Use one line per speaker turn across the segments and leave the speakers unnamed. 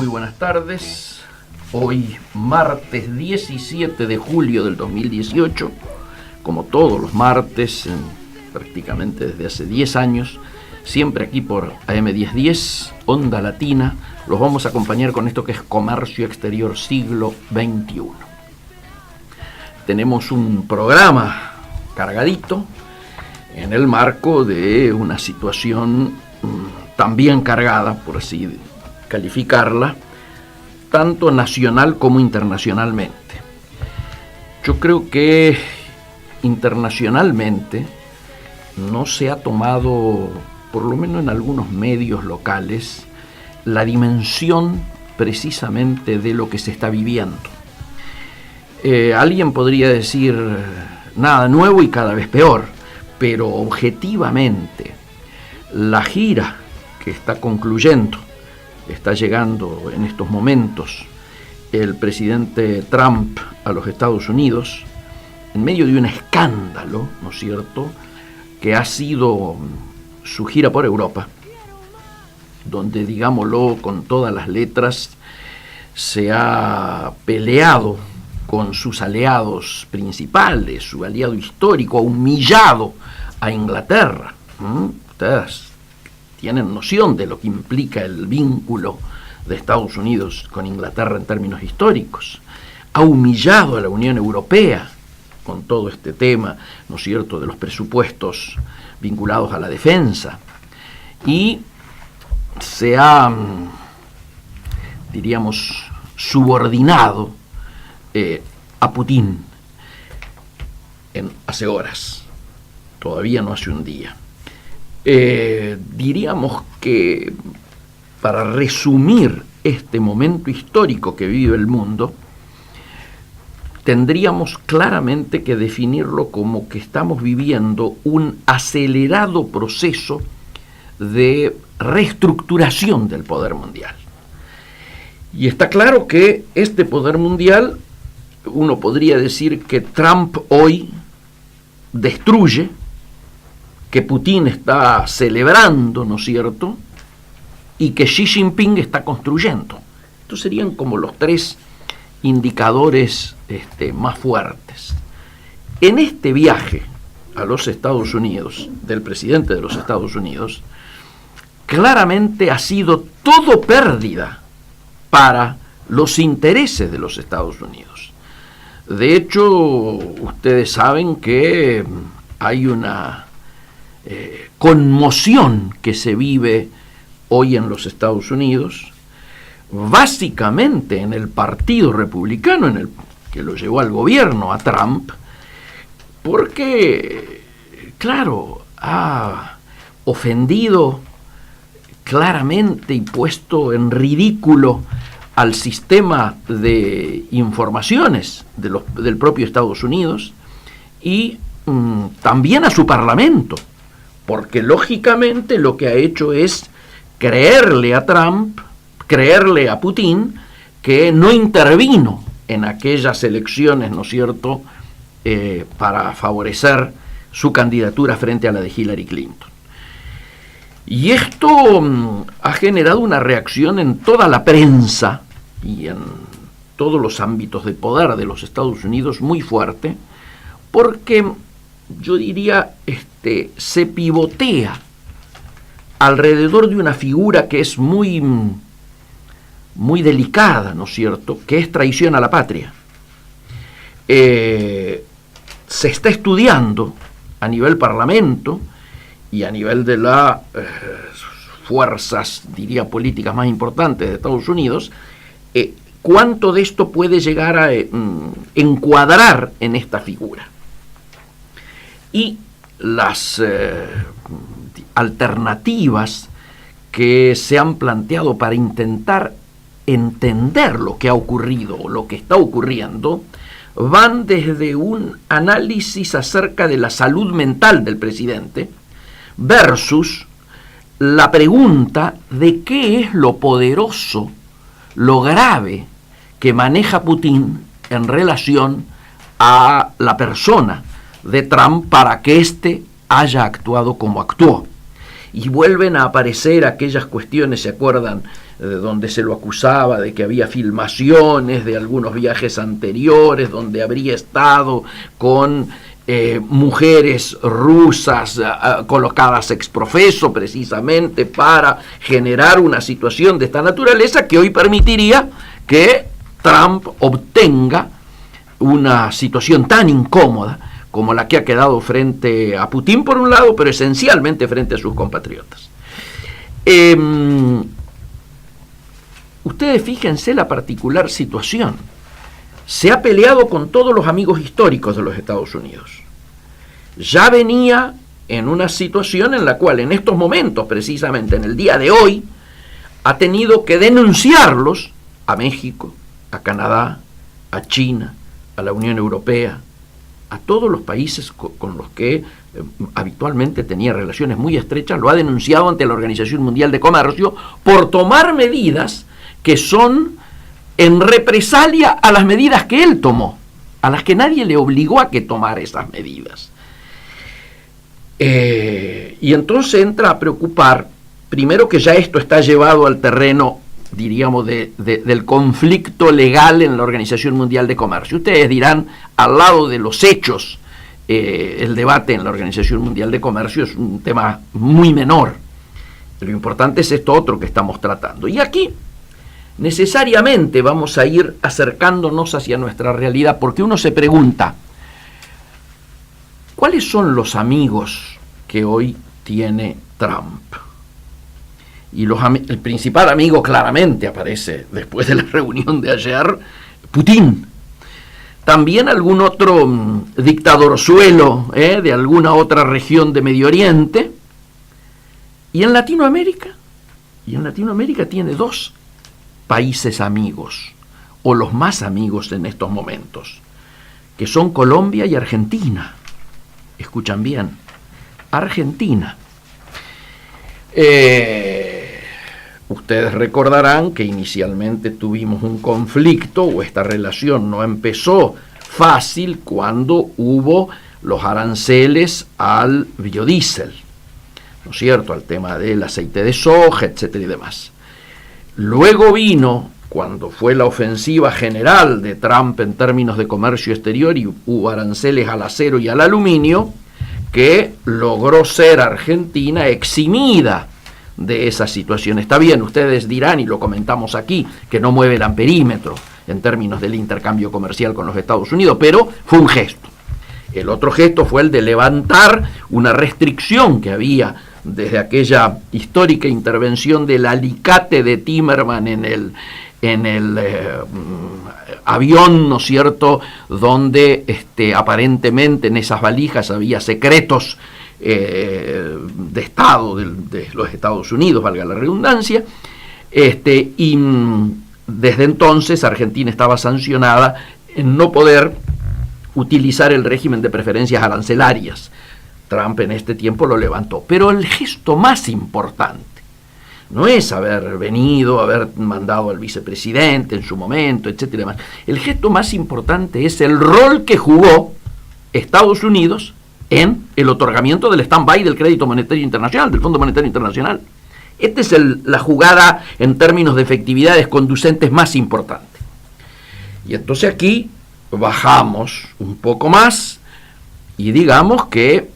Muy buenas tardes. Hoy, martes 17 de julio del 2018, como todos los martes, prácticamente desde hace 10 años, siempre aquí por AM 1010, Onda Latina, los vamos a acompañar con esto que es Comercio Exterior Siglo XXI. Tenemos un programa cargadito en el marco de una situación también cargada, por así calificarla, tanto nacional como internacionalmente. Yo creo que internacionalmente no se ha tomado, por lo menos en algunos medios locales, la dimensión precisamente de lo que se está viviendo. Alguien podría decir nada nuevo y cada vez peor, pero objetivamente la gira que está concluyendo, está llegando en estos momentos el presidente Trump a los Estados Unidos, en medio de un escándalo, ¿no es cierto?, que ha sido su gira por Europa, donde, digámoslo con todas las letras, se ha peleado con sus aliados principales, su aliado histórico, ha humillado a Inglaterra. Ustedes tienen noción de lo que implica el vínculo de Estados Unidos con Inglaterra en términos históricos. Ha humillado a la Unión Europea con todo este tema, ¿no es cierto?, de los presupuestos vinculados a la defensa. Y se ha, diríamos, subordinado a Putin hace horas, todavía no hace un día. Diríamos que, para resumir este momento histórico que vive el mundo, tendríamos claramente que definirlo como que estamos viviendo un acelerado proceso de reestructuración del poder mundial. Y está claro que este poder mundial, uno podría decir que Trump hoy destruye, que Putin está celebrando, ¿no es cierto?, y que Xi Jinping está construyendo. Estos serían como los tres indicadores más fuertes. En este viaje a los Estados Unidos, del presidente de los Estados Unidos, claramente ha sido todo pérdida para los intereses de los Estados Unidos. De hecho, ustedes saben que hay una conmoción que se vive hoy en los Estados Unidos, básicamente en el Partido Republicano, en el que lo llevó al gobierno a Trump, porque, claro, ha ofendido claramente y puesto en ridículo al sistema de informaciones del propio Estados Unidos y también a su parlamento, porque lógicamente lo que ha hecho es creerle a Trump, creerle a Putin, que no intervino en aquellas elecciones, ¿no es cierto?, para favorecer su candidatura frente a la de Hillary Clinton. Y esto ha generado una reacción en toda la prensa y en todos los ámbitos de poder de los Estados Unidos muy fuerte, porque yo diría se pivotea alrededor de una figura que es muy delicada, ¿no es cierto?, que es traición a la patria. Se está estudiando a nivel parlamento y a nivel de las fuerzas, diría, políticas más importantes de Estados Unidos, cuánto de esto puede llegar a encuadrar en esta figura. Y las alternativas que se han planteado para intentar entender lo que ha ocurrido o lo que está ocurriendo van desde un análisis acerca de la salud mental del presidente versus la pregunta de qué es lo poderoso, lo grave que maneja Putin en relación a la persona de Trump para que éste haya actuado como actuó. Y vuelven a aparecer aquellas cuestiones, ¿se acuerdan?, donde se lo acusaba de que había filmaciones de algunos viajes anteriores, donde habría estado con mujeres rusas colocadas ex profeso precisamente para generar una situación de esta naturaleza que hoy permitiría que Trump obtenga una situación tan incómoda como la que ha quedado frente a Putin por un lado, pero esencialmente frente a sus compatriotas. Ustedes fíjense la particular situación. Se ha peleado con todos los amigos históricos de los Estados Unidos. Ya venía en una situación en la cual en estos momentos, precisamente en el día de hoy, ha tenido que denunciarlos a México, a Canadá, a China, a la Unión Europea, a todos los países con los que habitualmente tenía relaciones muy estrechas, lo ha denunciado ante la Organización Mundial de Comercio por tomar medidas que son en represalia a las medidas que él tomó, a las que nadie le obligó a que tomara esas medidas. Y entonces entra a preocupar, primero que ya esto está llevado al terreno, diríamos, del conflicto legal en la Organización Mundial de Comercio. Ustedes dirán, al lado de los hechos, el debate en la Organización Mundial de Comercio es un tema muy menor. Lo importante es esto otro que estamos tratando. Y aquí necesariamente vamos a ir acercándonos hacia nuestra realidad, porque uno se pregunta, ¿cuáles son los amigos que hoy tiene Trump? Y el principal amigo claramente aparece después de la reunión de ayer, Putin. También algún otro dictadorzuelo de alguna otra región de Medio Oriente. ¿Y en Latinoamérica? Y en Latinoamérica tiene dos países amigos, o los más amigos en estos momentos, que son Colombia y Argentina. Escuchan bien, Argentina. Ustedes recordarán que inicialmente tuvimos un conflicto, o esta relación no empezó fácil cuando hubo los aranceles al biodiesel, ¿no es cierto?, al tema del aceite de soja, etcétera y demás. Luego vino, cuando fue la ofensiva general de Trump en términos de comercio exterior y hubo aranceles al acero y al aluminio, que logró ser Argentina eximida de esa situación. Está bien, ustedes dirán, y lo comentamos aquí, que no mueve el amperímetro en términos del intercambio comercial con los Estados Unidos, pero fue un gesto. El otro gesto fue el de levantar una restricción que había desde aquella histórica intervención del alicate de Timerman en el avión, ¿no es cierto?, donde aparentemente en esas valijas había secretos de Estado de los Estados Unidos, valga la redundancia, y desde entonces Argentina estaba sancionada en no poder utilizar el régimen de preferencias arancelarias. Trump en este tiempo lo levantó, pero el gesto más importante no es haber venido, haber mandado al vicepresidente en su momento, etcétera y demás. El gesto más importante es el rol que jugó Estados Unidos en el otorgamiento del stand-by del crédito monetario internacional, del Fondo Monetario Internacional. Esta es la jugada en términos de efectividades conducentes más importante. Y entonces aquí bajamos un poco más y digamos que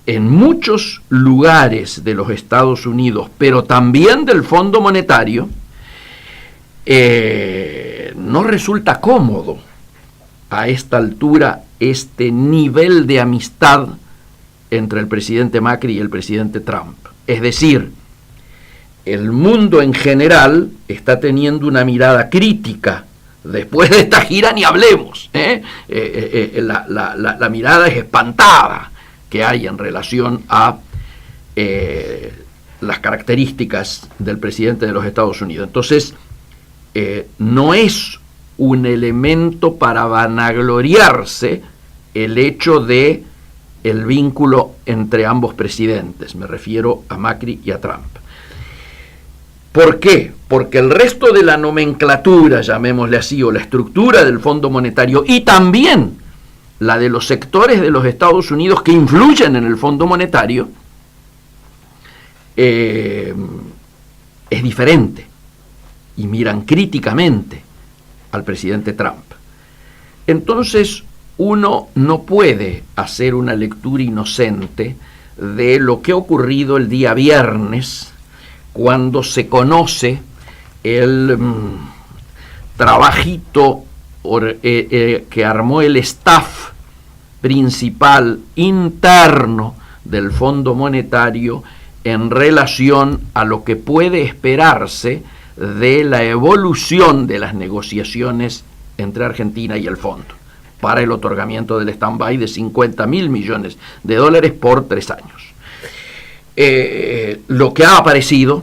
en muchos lugares de los Estados Unidos, pero también del Fondo Monetario, no resulta cómodo a esta altura este nivel de amistad entre el presidente Macri y el presidente Trump. Es decir, el mundo en general está teniendo una mirada crítica. Después de esta gira ni hablemos. La mirada es espantada que hay en relación a las características del presidente de los Estados Unidos. Entonces, no es un elemento para vanagloriarse el hecho de el vínculo entre ambos presidentes. Me refiero a Macri y a Trump. ¿Por qué? Porque el resto de la nomenclatura, llamémosle así, o la estructura del Fondo Monetario, y también la de los sectores de los Estados Unidos que influyen en el Fondo Monetario, es diferente. y miran críticamente al presidente Trump. Entonces uno no puede hacer una lectura inocente de lo que ha ocurrido el día viernes, cuando se conoce el trabajito que armó el staff principal interno del Fondo Monetario en relación a lo que puede esperarse de la evolución de las negociaciones entre Argentina y el fondo para el otorgamiento del stand-by de 50.000 millones de dólares por 3 años. Lo que ha aparecido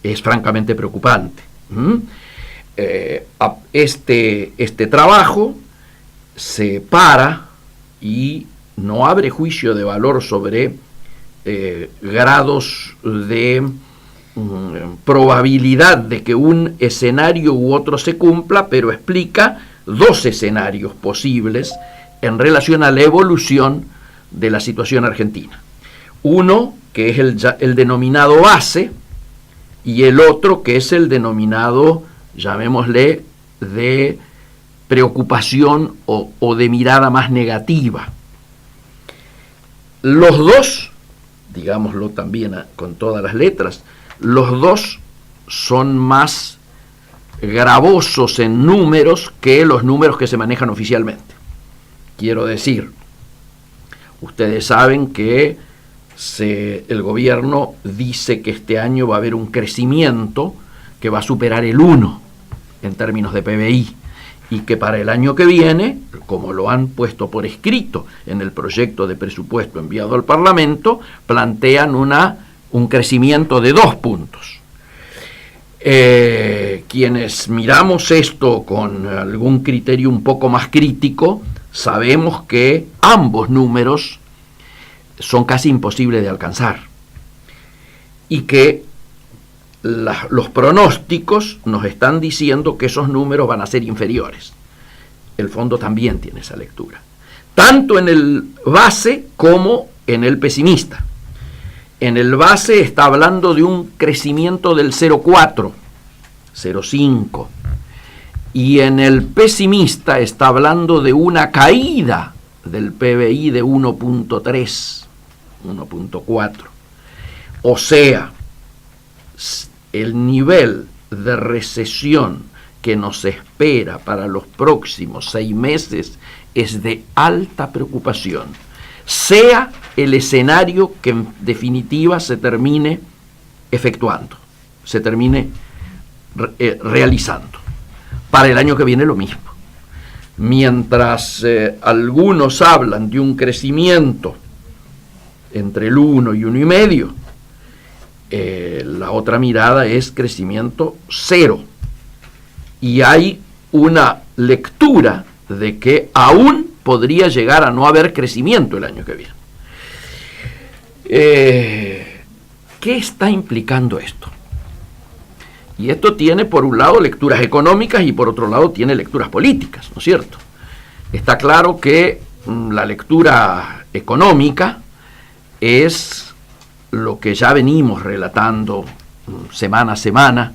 es francamente preocupante. Este trabajo se para y no abre juicio de valor sobre grados de probabilidad de que un escenario u otro se cumpla, pero explica 2 escenarios posibles en relación a la evolución de la situación argentina. Uno, que es el denominado base, y el otro, que es el denominado, llamémosle, de preocupación o de mirada más negativa. Los dos, digámoslo también con todas las letras, los dos son más gravosos en números que los números que se manejan oficialmente. Quiero decir, ustedes saben que el gobierno dice que este año va a haber un crecimiento que va a superar el 1 en términos de PBI, y que para el año que viene, como lo han puesto por escrito en el proyecto de presupuesto enviado al Parlamento, plantean un crecimiento de 2 puntos. Quienes miramos esto con algún criterio un poco más crítico, sabemos que ambos números son casi imposibles de alcanzar, y que los pronósticos nos están diciendo que esos números van a ser inferiores. El fondo también tiene esa lectura, tanto en el base como en el pesimista. En el base está hablando de un crecimiento del 0,4, 0,5, y en el pesimista está hablando de una caída del PBI de 1,3, 1,4. O sea, el nivel de recesión que nos espera para los próximos 6 meses es de alta preocupación, sea el escenario que en definitiva se termine efectuando, se termine realizando. Para el año que viene lo mismo. Mientras algunos hablan de un crecimiento entre el 1 y 1,5, la otra mirada es crecimiento 0. Y hay una lectura de que aún podría llegar a no haber crecimiento el año que viene. ¿Qué está implicando esto? Y esto tiene por un lado lecturas económicas y por otro lado tiene lecturas políticas, ¿no es cierto? Está claro que la lectura económica es lo que ya venimos relatando semana a semana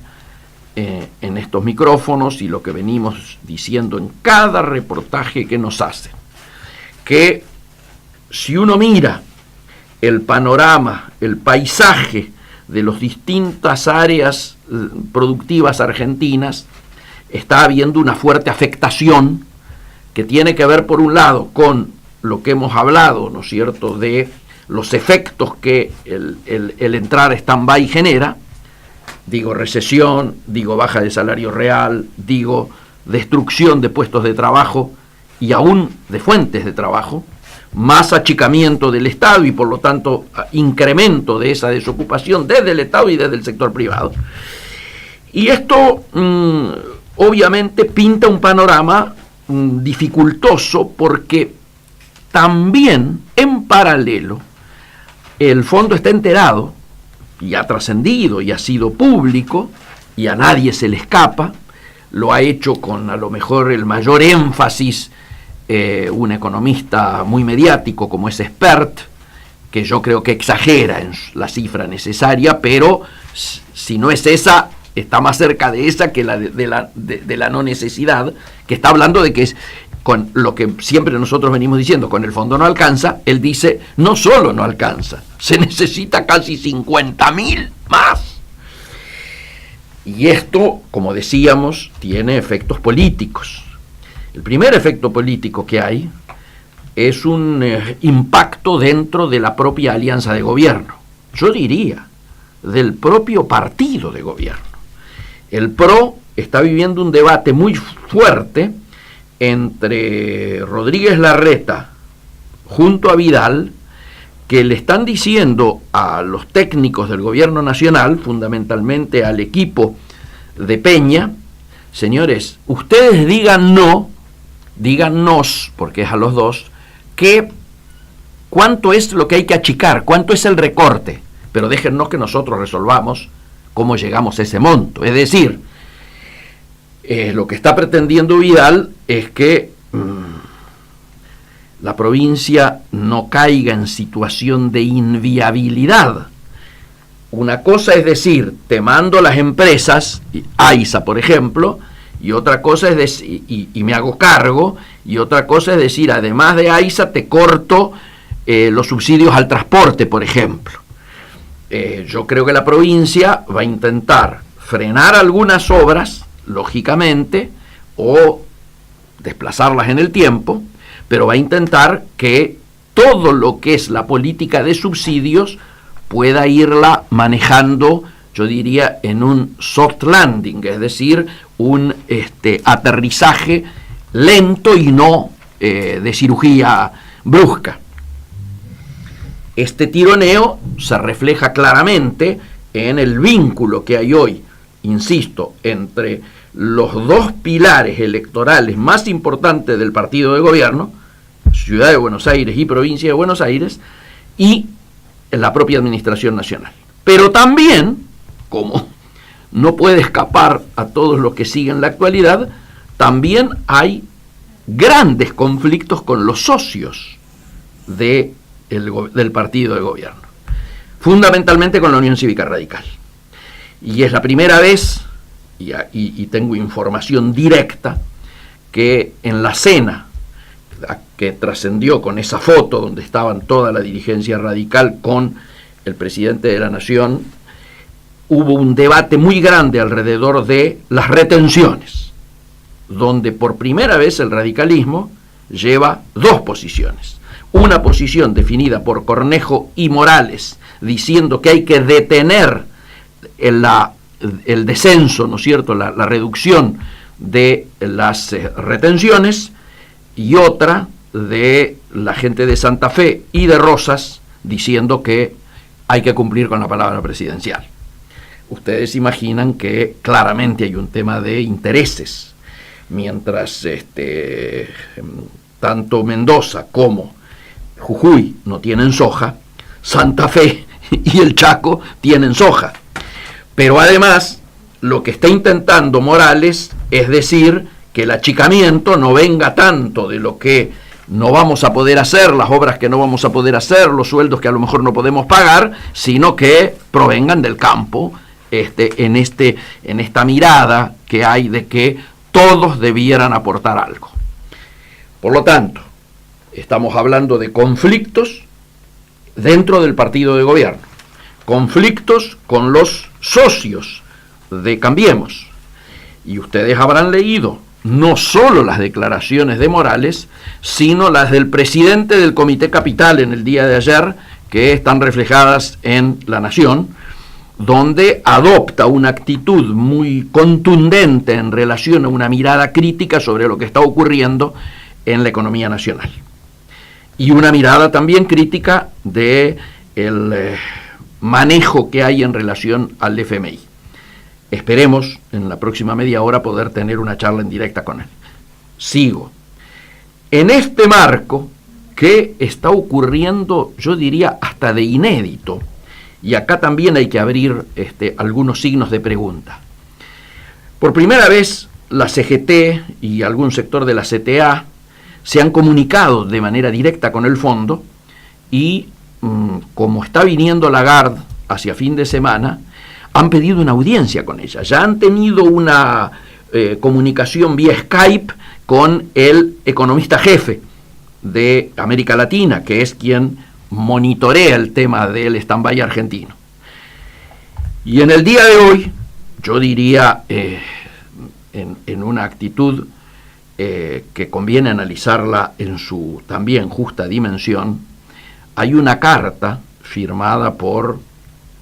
en estos micrófonos, y lo que venimos diciendo en cada reportaje que nos hacen, que si uno mira el panorama, el paisaje de las distintas áreas productivas argentinas, está habiendo una fuerte afectación que tiene que ver, por un lado, con lo que hemos hablado, ¿no es cierto?, de los efectos que el entrar a stand-by genera. Digo recesión, digo baja de salario real, digo destrucción de puestos de trabajo y aún de fuentes de trabajo, más achicamiento del Estado y por lo tanto incremento de esa desocupación desde el Estado y desde el sector privado. Y esto obviamente pinta un panorama dificultoso, porque también en paralelo el fondo está enterado y ha trascendido y ha sido público y a nadie se le escapa. Lo ha hecho con a lo mejor el mayor énfasis un economista muy mediático como es Spert, que yo creo que exagera en la cifra necesaria, pero si no es esa, está más cerca de esa que de la no necesidad, que está hablando de que es con lo que siempre nosotros venimos diciendo, con el fondo no alcanza. Él dice, no solo no alcanza, se necesita casi 50.000 más. Y esto, como decíamos, tiene efectos políticos. El primer efecto político que hay es un impacto dentro de la propia alianza de gobierno. Yo diría, del propio partido de gobierno. El PRO está viviendo un debate muy fuerte entre Rodríguez Larreta junto a Vidal, que le están diciendo a los técnicos del gobierno nacional, fundamentalmente al equipo de Peña, señores, ustedes dígannos, porque es a los dos, que cuánto es lo que hay que achicar, cuánto es el recorte, pero déjennos que nosotros resolvamos cómo llegamos a ese monto. Es decir, lo que está pretendiendo Vidal es que la provincia no caiga en situación de inviabilidad. Una cosa es decir, te mando las empresas, AISA por ejemplo, y otra cosa es decir, y me hago cargo, y otra cosa es decir, además de AISA te corto los subsidios al transporte, por ejemplo. Yo creo que la provincia va a intentar frenar algunas obras, lógicamente, o desplazarlas en el tiempo, pero va a intentar que todo lo que es la política de subsidios pueda irla manejando, yo diría, en un soft landing, es decir, un aterrizaje lento y no de cirugía brusca. Este tironeo se refleja claramente en el vínculo que hay hoy, insisto, entre los dos pilares electorales más importantes del partido de gobierno, Ciudad de Buenos Aires y Provincia de Buenos Aires, y la propia administración nacional. Pero también, como no puede escapar a todos los que siguen la actualidad, también hay grandes conflictos con los socios del partido de gobierno, fundamentalmente con la Unión Cívica Radical. Y es la primera vez, y tengo información directa, que en la cena que trascendió con esa foto donde estaban toda la dirigencia radical con el presidente de la Nación, hubo un debate muy grande alrededor de las retenciones, donde por primera vez el radicalismo lleva dos posiciones. Una posición definida por Cornejo y Morales, diciendo que hay que detener el descenso, ¿no es cierto?, la reducción de las retenciones, y otra de la gente de Santa Fe y de Rosas, diciendo que hay que cumplir con la palabra presidencial. Ustedes imaginan que claramente hay un tema de intereses, mientras tanto Mendoza como Jujuy no tienen soja, Santa Fe y el Chaco tienen soja. Pero además, lo que está intentando Morales es decir que el achicamiento no venga tanto de lo que no vamos a poder hacer, las obras que no vamos a poder hacer, los sueldos que a lo mejor no podemos pagar, sino que provengan del campo, en esta mirada que hay de que todos debieran aportar algo. Por lo tanto, estamos hablando de conflictos dentro del partido de gobierno, conflictos con los socios de Cambiemos, y ustedes habrán leído no solo las declaraciones de Morales, sino las del presidente del Comité Capital en el día de ayer, que están reflejadas en La Nación, donde adopta una actitud muy contundente en relación a una mirada crítica sobre lo que está ocurriendo en la economía nacional. Y una mirada también crítica del manejo que hay en relación al FMI. Esperemos en la próxima media hora poder tener una charla en directa con él. Sigo. En este marco, que está ocurriendo, yo diría, hasta de inédito, y acá también hay que abrir algunos signos de pregunta. Por primera vez, la CGT y algún sector de la CTA se han comunicado de manera directa con el fondo, y como está viniendo Lagarde hacia fin de semana, han pedido una audiencia con ella, ya han tenido una comunicación vía Skype con el economista jefe de América Latina, que es quien monitorea el tema del stand-by argentino. Y en el día de hoy, yo diría, en una actitud que conviene analizarla en su también justa dimensión, hay una carta firmada por,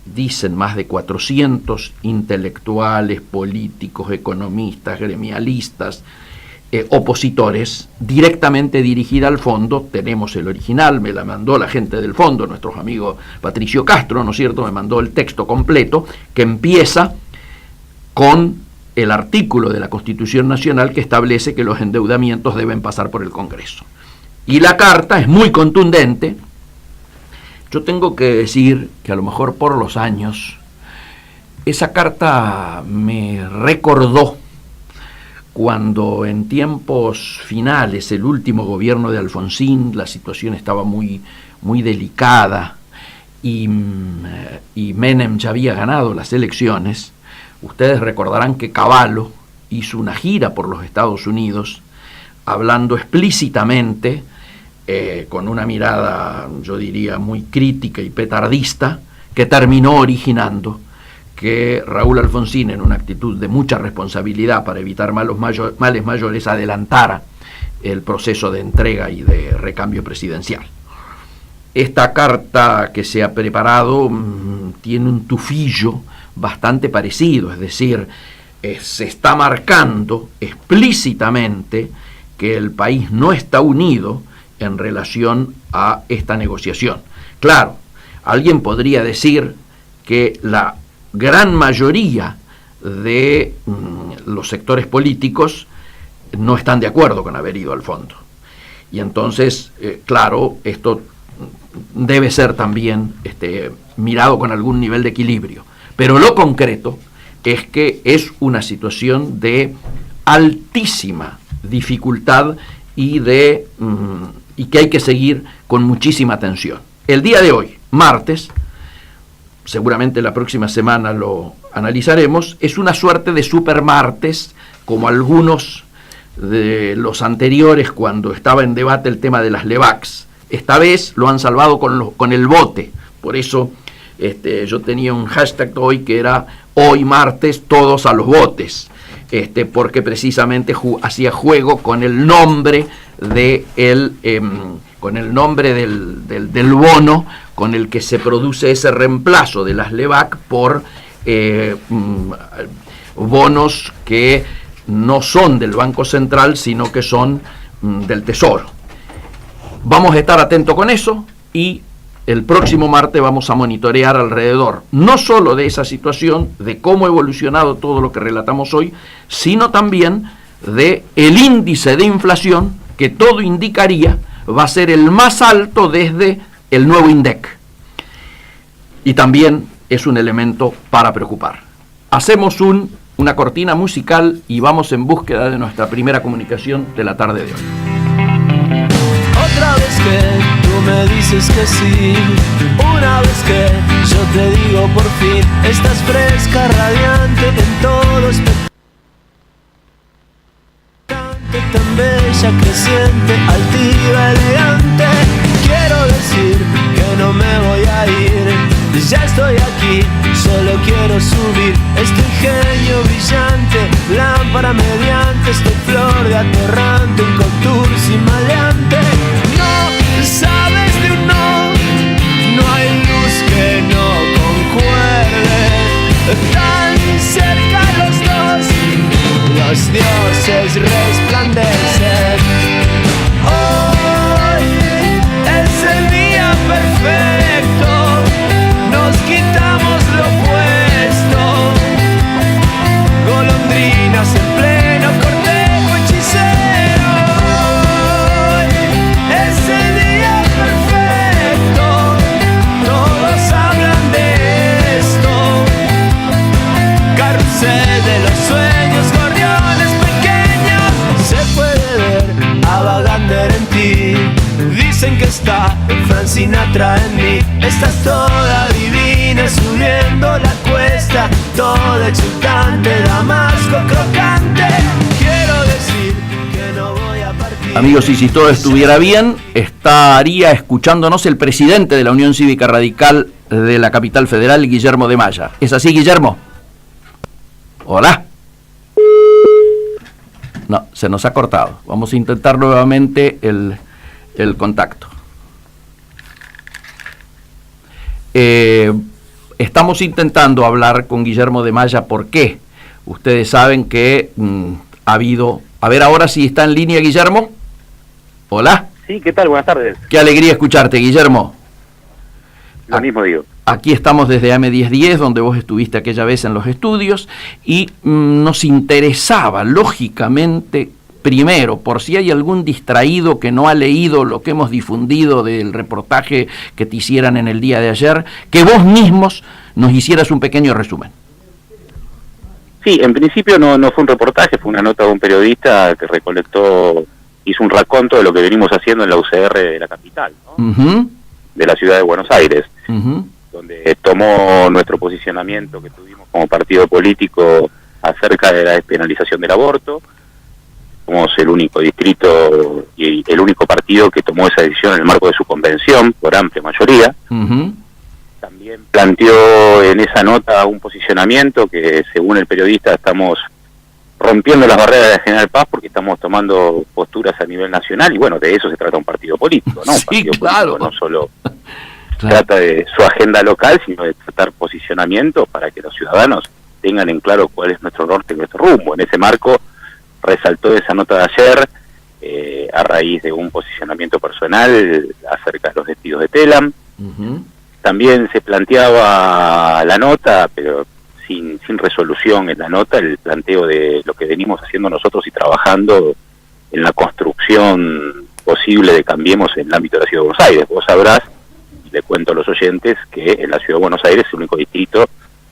dicen, más de 400 intelectuales, políticos, economistas, gremialistas, opositores, directamente dirigida al fondo. Tenemos el original, me la mandó la gente del fondo, nuestros amigos Patricio Castro, ¿no es cierto?, me mandó el texto completo, que empieza con el artículo de la Constitución Nacional que establece que los endeudamientos deben pasar por el Congreso. Y la carta es muy contundente. Yo tengo que decir que a lo mejor por los años, esa carta me recordó cuando en tiempos finales, el último gobierno de Alfonsín, la situación estaba muy, muy delicada y Menem ya había ganado las elecciones. Ustedes recordarán que Cavallo hizo una gira por los Estados Unidos hablando explícitamente, con una mirada, yo diría, muy crítica y petardista, que terminó originando que Raúl Alfonsín, en una actitud de mucha responsabilidad para evitar males mayores, adelantara el proceso de entrega y de recambio presidencial. Esta carta que se ha preparado tiene un tufillo bastante parecido, es decir, se está marcando explícitamente que el país no está unido en relación a esta negociación. Claro, alguien podría decir que la gran mayoría de los sectores políticos no están de acuerdo con haber ido al fondo. Y entonces, claro, esto debe ser también mirado con algún nivel de equilibrio. Pero lo concreto es que es una situación de altísima dificultad y que hay que seguir con muchísima atención. El día de hoy, martes, seguramente la próxima semana lo analizaremos, es una suerte de supermartes, como algunos de los anteriores cuando estaba en debate el tema de las LEVACs. Esta vez lo han salvado con el bote. Por eso yo tenía un hashtag hoy que era hoy martes todos a los botes, porque precisamente hacía juego con el nombre del bono con el que se produce ese reemplazo de las LEVAC por bonos que no son del Banco Central, sino que son del Tesoro. Vamos a estar atentos con eso y el próximo martes vamos a monitorear alrededor, no solo de esa situación, de cómo ha evolucionado todo lo que relatamos hoy, sino también de el índice de inflación, que todo indicaría va a ser el más alto desde el nuevo INDEC. Y también es un elemento para preocupar. Hacemos una cortina musical y vamos en búsqueda de nuestra primera comunicación de la tarde de hoy.
Otra vez que tú me dices que sí, una vez que yo te digo por fin, estás fresca, radiante en todo espectáculo, tan bella, creciente, altiva, elegante. Quiero decir que no me voy a ir, ya estoy aquí, solo quiero subir este ingenio brillante, lámpara mediante, esta flor de atorrante, un contour sin maleante. No sabes de un no, no hay luz que no concuerde, tan cerca los dos, los dioses resplandecen. Hoy es el día perfecto, nos quitamos lo puesto, golondrinas en pleno cortejo hechicero. Hoy es el día perfecto, todos hablan de esto, carrusel de los sueños, gorriones pequeños, se puede ver a Vagander en ti. Dicen que está Frank Sinatra en mí, estás toda divina subiendo la cuesta. fiesta, todo excitante, damasco crocante. Quiero decir que no voy a partir.
Amigos, y si todo estuviera bien, estaría escuchándonos el presidente de la Unión Cívica Radical de la Capital Federal, Guillermo de Maya. ¿Es así, Guillermo? Hola. No, se nos ha cortado. Vamos a intentar nuevamente el contacto. Estamos intentando hablar con Guillermo de Maya. ¿Por qué? Ustedes saben que ha habido... A ver, ahora sí está en línea, Guillermo. Hola.
Sí, ¿qué tal? Buenas tardes.
Qué alegría escucharte, Guillermo.
Lo mismo digo.
Aquí estamos desde AM1010, donde vos estuviste aquella vez en los estudios, y nos interesaba, lógicamente, primero, por si hay algún distraído que no ha leído lo que hemos difundido del reportaje que te hicieran en el día de ayer, que vos mismos nos hicieras un pequeño resumen.
Sí, en principio no fue un reportaje, fue una nota de un periodista que hizo un raconto de lo que venimos haciendo en la UCR de la capital, ¿no? De la ciudad de Buenos Aires, donde tomó nuestro posicionamiento que tuvimos como partido político acerca de la despenalización del aborto. Somos el único distrito y el único partido que tomó esa decisión en el marco de su convención, por amplia mayoría. También planteó en esa nota un posicionamiento que, según el periodista, estamos rompiendo las barreras de General Paz porque estamos tomando posturas a nivel nacional, y bueno, de eso se trata un partido político, ¿no? Un partido político no solo trata de su agenda local, sino de tratar posicionamientos para que los ciudadanos tengan en claro cuál es nuestro norte y nuestro rumbo. En ese marco resaltó esa nota de ayer, a raíz de un posicionamiento personal acerca de los despidos de Telam. También se planteaba la nota, pero sin resolución en la nota, el planteo de lo que venimos haciendo nosotros y trabajando en la construcción posible de Cambiemos en el ámbito de la Ciudad de Buenos Aires. Vos sabrás, y le cuento a los oyentes, que en la Ciudad de Buenos Aires es el único distrito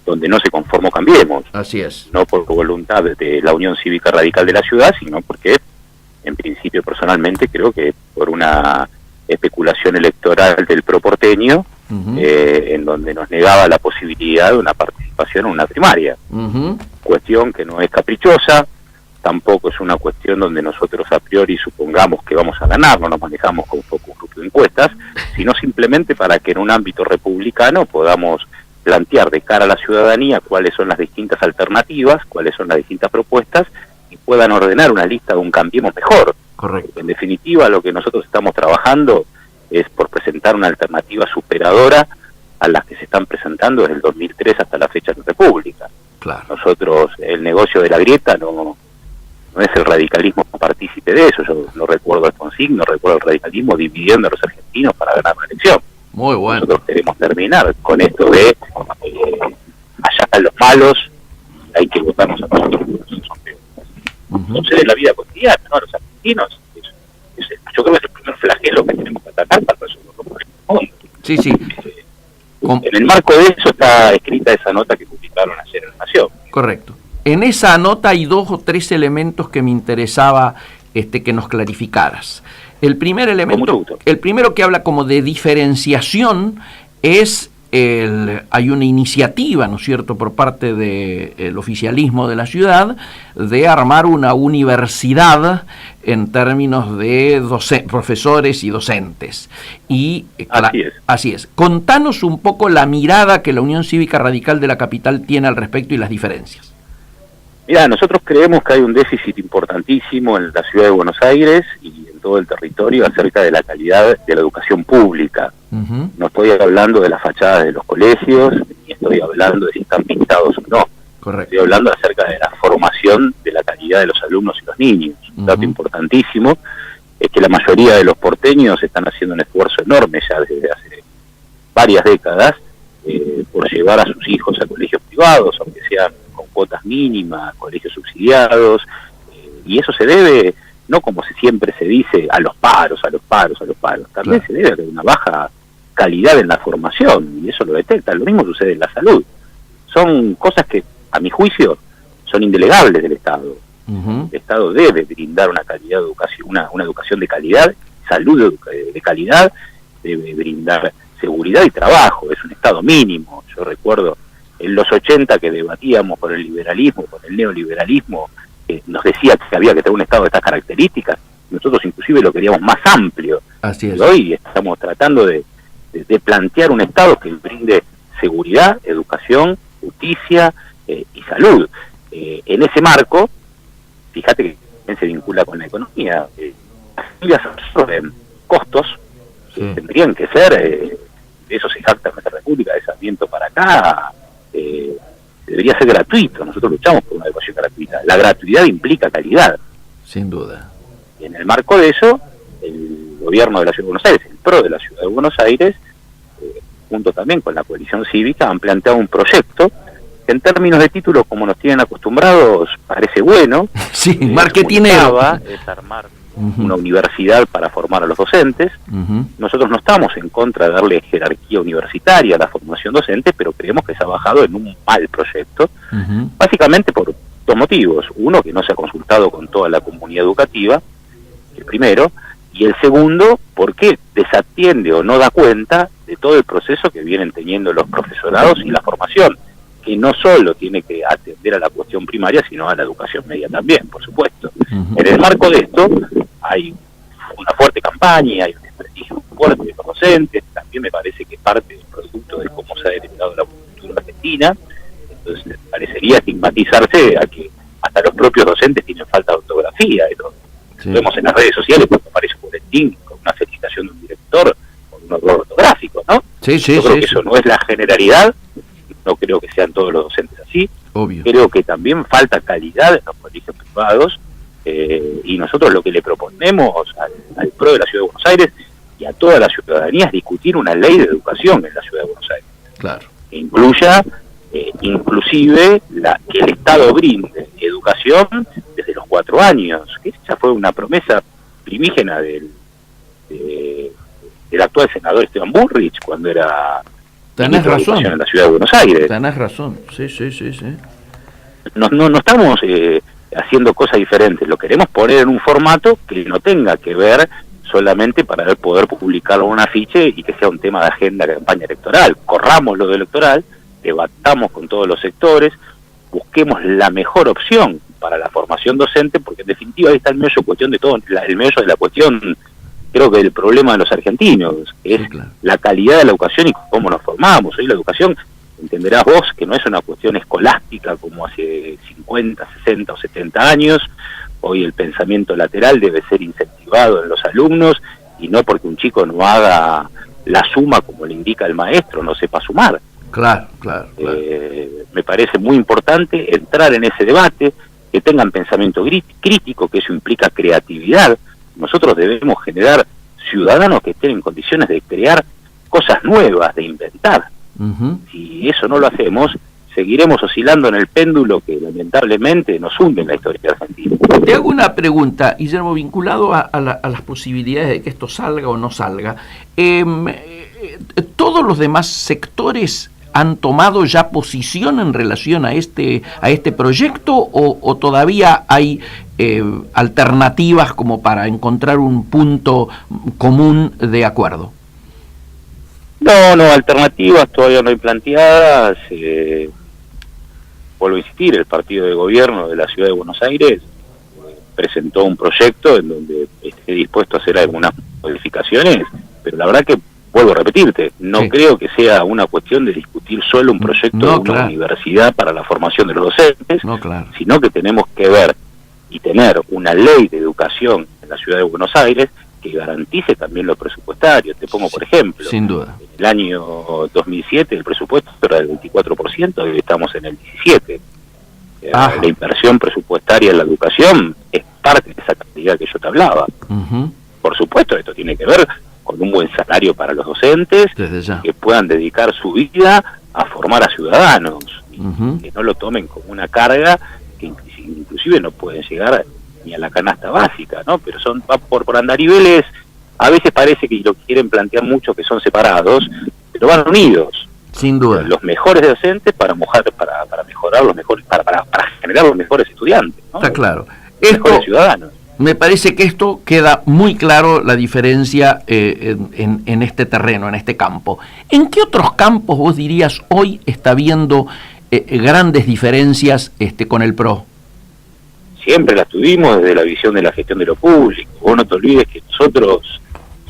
donde no se conformó Cambiemos.
Así es.
No por voluntad de la Unión Cívica Radical de la ciudad, sino porque, en principio, personalmente, creo que por una especulación electoral del proporteño, en donde nos negaba la posibilidad de una participación en una primaria. Cuestión que no es caprichosa, tampoco es una cuestión donde nosotros a priori supongamos que vamos a ganar, no nos manejamos con focus group de encuestas, sino simplemente para que en un ámbito republicano podamos plantear de cara a la ciudadanía cuáles son las distintas alternativas, cuáles son las distintas propuestas, y puedan ordenar una lista de un Cambiemos mejor.
Correcto.
En definitiva, lo que nosotros estamos trabajando es por presentar una alternativa superadora a las que se están presentando desde el 2003 hasta la fecha de la República.
Claro.
Nosotros, el negocio de la grieta no es el radicalismo partícipe de eso. Yo no recuerdo Alfonsín, no recuerdo el radicalismo dividiendo a los argentinos para ganar la elección.
Muy bueno.
Nosotros queremos terminar con esto de allá están los malos, hay que votarnos a nosotros porque son peores. Entonces, en la vida cotidiana, ¿no? A los argentinos, yo creo que es el primer flagelo que tenemos que atacar para resolver los problemas del mundo.
Sí, sí.
En el marco de eso está escrita esa nota que publicaron ayer en La Nación.
Correcto. En esa nota hay 2 o 3 elementos que me interesaba que nos clarificaras. El primer elemento, el primero que habla como de diferenciación es hay una iniciativa, ¿no es cierto?, por parte del oficialismo de la ciudad de armar una universidad en términos de profesores y docentes. Y así es. Contanos un poco la mirada que la Unión Cívica Radical de la capital tiene al respecto y las diferencias.
Mira, nosotros creemos que hay un déficit importantísimo en la ciudad de Buenos Aires y en todo el territorio acerca de la calidad de la educación pública. No estoy hablando de las fachadas de los colegios, ni estoy hablando de si están pintados o no.
Correcto.
Estoy hablando acerca de la formación de la calidad de los alumnos y los niños. Un dato importantísimo es que la mayoría de los porteños están haciendo un esfuerzo enorme ya desde hace varias décadas por llevar a sus hijos a colegios privados, aunque sean con cuotas mínimas, colegios subsidiados, y eso se debe, no como siempre se dice, a los paros, también se debe a una baja calidad en la formación, y eso lo detecta. Lo mismo sucede en la salud. Son cosas que, a mi juicio, son indelegables del Estado. El Estado debe brindar una calidad de educación, una educación de calidad, salud de calidad, debe brindar seguridad y trabajo, es un Estado mínimo. Yo recuerdo en los 80 que debatíamos con el liberalismo, con el neoliberalismo, nos decía que había que tener un Estado de estas características, nosotros inclusive lo queríamos más amplio.
Así es.
Y hoy estamos tratando de plantear un Estado que brinde seguridad, educación, justicia y salud. En ese marco, fíjate que también se vincula con la economía. Las familias absorben costos que tendrían que ser, de eso se jacta nuestra República, de Sarmiento para acá, debería ser gratuito. Nosotros luchamos por una educación gratuita. La gratuidad implica calidad.
Sin duda.
Y en el marco de eso, el gobierno de la Ciudad de Buenos Aires, el PRO de la Ciudad de Buenos Aires, junto también con la coalición cívica, han planteado un proyecto que en términos de títulos, como nos tienen acostumbrados, parece bueno.
Sí, marketinero.
Es armar una universidad para formar a los docentes. Nosotros no estamos en contra de darle jerarquía universitaria a la formación docente, pero creemos que se ha bajado en un mal proyecto, básicamente por dos motivos. Uno, que no se ha consultado con toda la comunidad educativa, el primero, y el segundo, porque desatiende o no da cuenta de todo el proceso que vienen teniendo los profesorados y la formación, que no solo tiene que atender a la cuestión primaria, sino a la educación media también, por supuesto. En el marco de esto hay una fuerte campaña, hay un desprestigio fuerte de los docentes, también me parece que parte del producto de cómo se ha deteriorado la cultura argentina. Entonces me parecería estigmatizarse a que hasta los propios docentes tienen falta de ortografía. Vemos en las redes sociales cuando aparece un boletín con una felicitación de un director con un error ortográfico, ¿no? Yo creo que eso no es la generalidad, no creo que sean todos los docentes así.
Obvio. Creo
que también falta calidad en los colegios privados, y nosotros lo que le proponemos al PRO de la Ciudad de Buenos Aires y a toda la ciudadanía es discutir una ley de educación en la Ciudad de Buenos Aires.
Claro.
Que incluya inclusive que el Estado brinde educación desde los 4 años, que esa fue una promesa primígena del actual senador Esteban Bullrich cuando era
Tenés razón.
En la Ciudad de Buenos Aires.
Tenés razón, sí.
No estamos haciendo cosas diferentes, lo queremos poner en un formato que no tenga que ver solamente para poder publicarlo en un afiche y que sea un tema de agenda de campaña electoral. Corramos lo de electoral, debatamos con todos los sectores, busquemos la mejor opción para la formación docente, porque en definitiva ahí está el meollo de la cuestión, creo que el problema de los argentinos, que es la calidad de la educación y cómo nos formamos. Hoy la educación, entenderás vos, que no es una cuestión escolástica como hace 50, 60 o 70 años. Hoy el pensamiento lateral debe ser incentivado en los alumnos, y no porque un chico no haga la suma como le indica el maestro, no sepa sumar.
Claro.
Me parece muy importante entrar en ese debate, que tengan pensamiento crítico, que eso implica creatividad. Nosotros debemos generar ciudadanos que estén en condiciones de crear cosas nuevas, de inventar. Si eso no lo hacemos, seguiremos oscilando en el péndulo que lamentablemente nos hunde en la historia argentina.
Te hago una pregunta, Guillermo, vinculado a las posibilidades de que esto salga o no salga. ¿Todos los demás sectores han tomado ya posición en relación a este proyecto o todavía hay alternativas como para encontrar un punto común de acuerdo?
No, alternativas todavía no hay planteadas. Vuelvo a insistir, el partido de gobierno de la Ciudad de Buenos Aires presentó un proyecto en donde esté dispuesto a hacer algunas modificaciones, pero la verdad que, vuelvo a repetirte, no creo que sea una cuestión de discutir solo un proyecto de una universidad para la formación de los docentes, sino que tenemos que ver y tener una ley de educación en la Ciudad de Buenos Aires que garantice también lo presupuestario. Te pongo por ejemplo,
sin duda.
En el año 2007 el presupuesto era del 24%, hoy estamos en el 17%. La inversión presupuestaria en la educación es parte de esa cantidad que yo te hablaba. Por supuesto, esto tiene que ver con un buen salario para los docentes, que puedan dedicar su vida a formar a ciudadanos, y que no lo tomen como una carga que inclusive no pueden llegar ni a la canasta básica, ¿no? Pero va por andariveles. A veces parece que lo quieren plantear mucho, que son separados, pero van unidos.
Sin duda.
Los mejores docentes para mejorar los mejores, para generar los mejores estudiantes, ¿no?
Está claro.
Los mejores ciudadanos.
Me parece que esto queda muy claro, la diferencia en este terreno, en este campo. ¿En qué otros campos vos dirías hoy está habiendo grandes diferencias con el PRO?
Siempre las tuvimos desde la visión de la gestión de lo público. Vos no te olvides que nosotros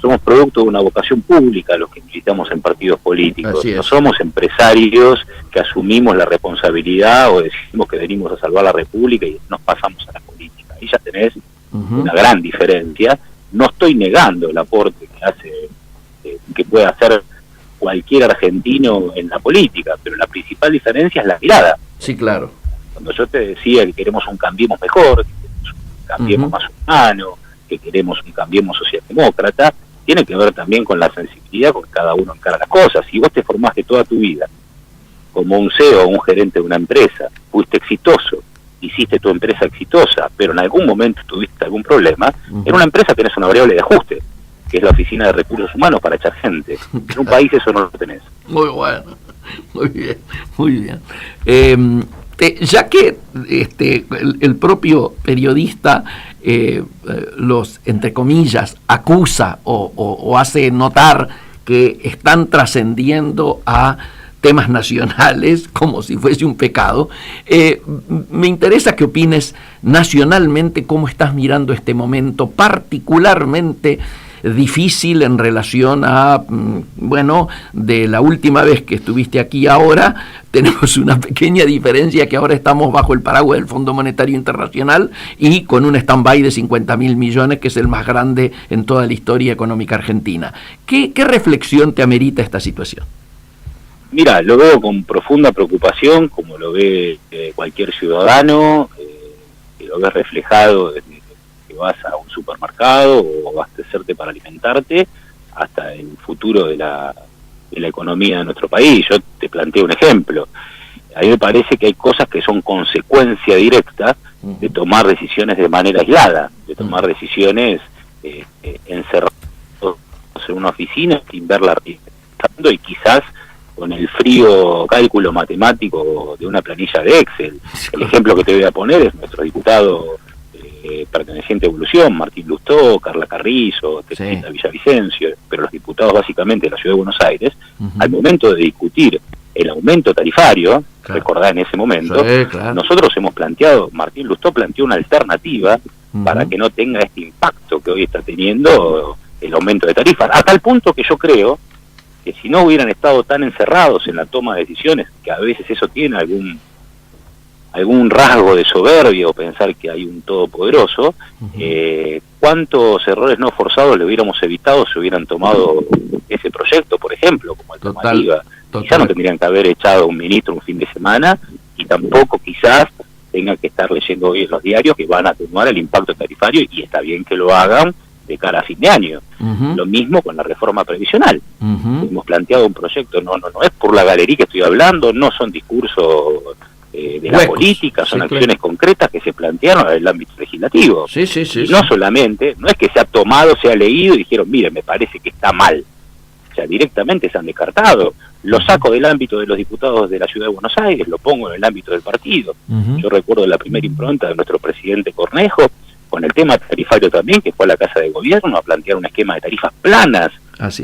somos producto de una vocación pública, los que militamos en partidos políticos. No somos empresarios que asumimos la responsabilidad o decimos que venimos a salvar la República y nos pasamos a la política. Ahí ya tenés una gran diferencia. No estoy negando el aporte que hace, que puede hacer cualquier argentino en la política, pero la principal diferencia es la mirada.
Sí, claro.
Cuando yo te decía que queremos un Cambiemos mejor, que queremos un Cambiemos más humano, que queremos un Cambiemos socialdemócrata, tiene que ver también con la sensibilidad con que cada uno encara las cosas. Si vos te formaste toda tu vida como un CEO o un gerente de una empresa, fuiste exitoso, hiciste tu empresa exitosa, pero en algún momento tuviste algún problema, en una empresa tenés una variable de ajuste, que es la Oficina de Recursos Humanos para echar gente. En un país eso no lo tenés.
Muy bueno, muy bien, muy bien. Ya que el propio periodista los, entre comillas, acusa o hace notar que están trascendiendo a temas nacionales como si fuese un pecado, me interesa que opines nacionalmente cómo estás mirando este momento particularmente difícil en relación a, bueno, de la última vez que estuviste aquí ahora, tenemos una pequeña diferencia que ahora estamos bajo el paraguas del Fondo Monetario Internacional y con un stand-by de 50.000 millones, que es el más grande en toda la historia económica argentina. ¿Qué reflexión te amerita esta situación?
Mira, lo veo con profunda preocupación, como lo ve cualquier ciudadano, que lo ves reflejado desde que vas a un supermercado o abastecerte para alimentarte, hasta el futuro de la economía de nuestro país. Yo te planteo un ejemplo. A mí me parece que hay cosas que son consecuencia directa de tomar decisiones de manera aislada, de tomar decisiones encerrados en una oficina sin ver la realidad y quizás con el frío cálculo matemático de una planilla de Excel. El ejemplo que te voy a poner es nuestro diputado perteneciente a Evolución, Martín Lustó, Carla Carrizo, Teresita Villavicencio, pero los diputados básicamente de la Ciudad de Buenos Aires, al momento de discutir el aumento tarifario, recordá en ese momento, nosotros hemos planteado, Martín Lustó planteó una alternativa para que no tenga este impacto que hoy está teniendo el aumento de tarifas, a tal punto que yo creo que si no hubieran estado tan encerrados en la toma de decisiones, que a veces eso tiene algún rasgo de soberbia o pensar que hay un todopoderoso, ¿cuántos errores no forzados le hubiéramos evitado si hubieran tomado ese proyecto, por ejemplo, como alternativa? Quizás no tendrían que haber echado un ministro un fin de semana y tampoco quizás tengan que estar leyendo hoy en los diarios que van a atenuar el impacto tarifario, y está bien que lo hagan de cara a fin de año. Lo mismo con la reforma previsional. Hemos planteado un proyecto, no es por la galería que estoy hablando, no son discursos de la política, son acciones concretas que se plantearon en el ámbito legislativo. Y no solamente, no es que se ha tomado, se ha leído y dijeron, mire, me parece que está mal. O sea, directamente se han descartado. Lo saco del ámbito de los diputados de la Ciudad de Buenos Aires, lo pongo en el ámbito del partido. Yo recuerdo la primera impronta de nuestro presidente Cornejo, con el tema tarifario también, que fue a la Casa de Gobierno a plantear un esquema de tarifas planas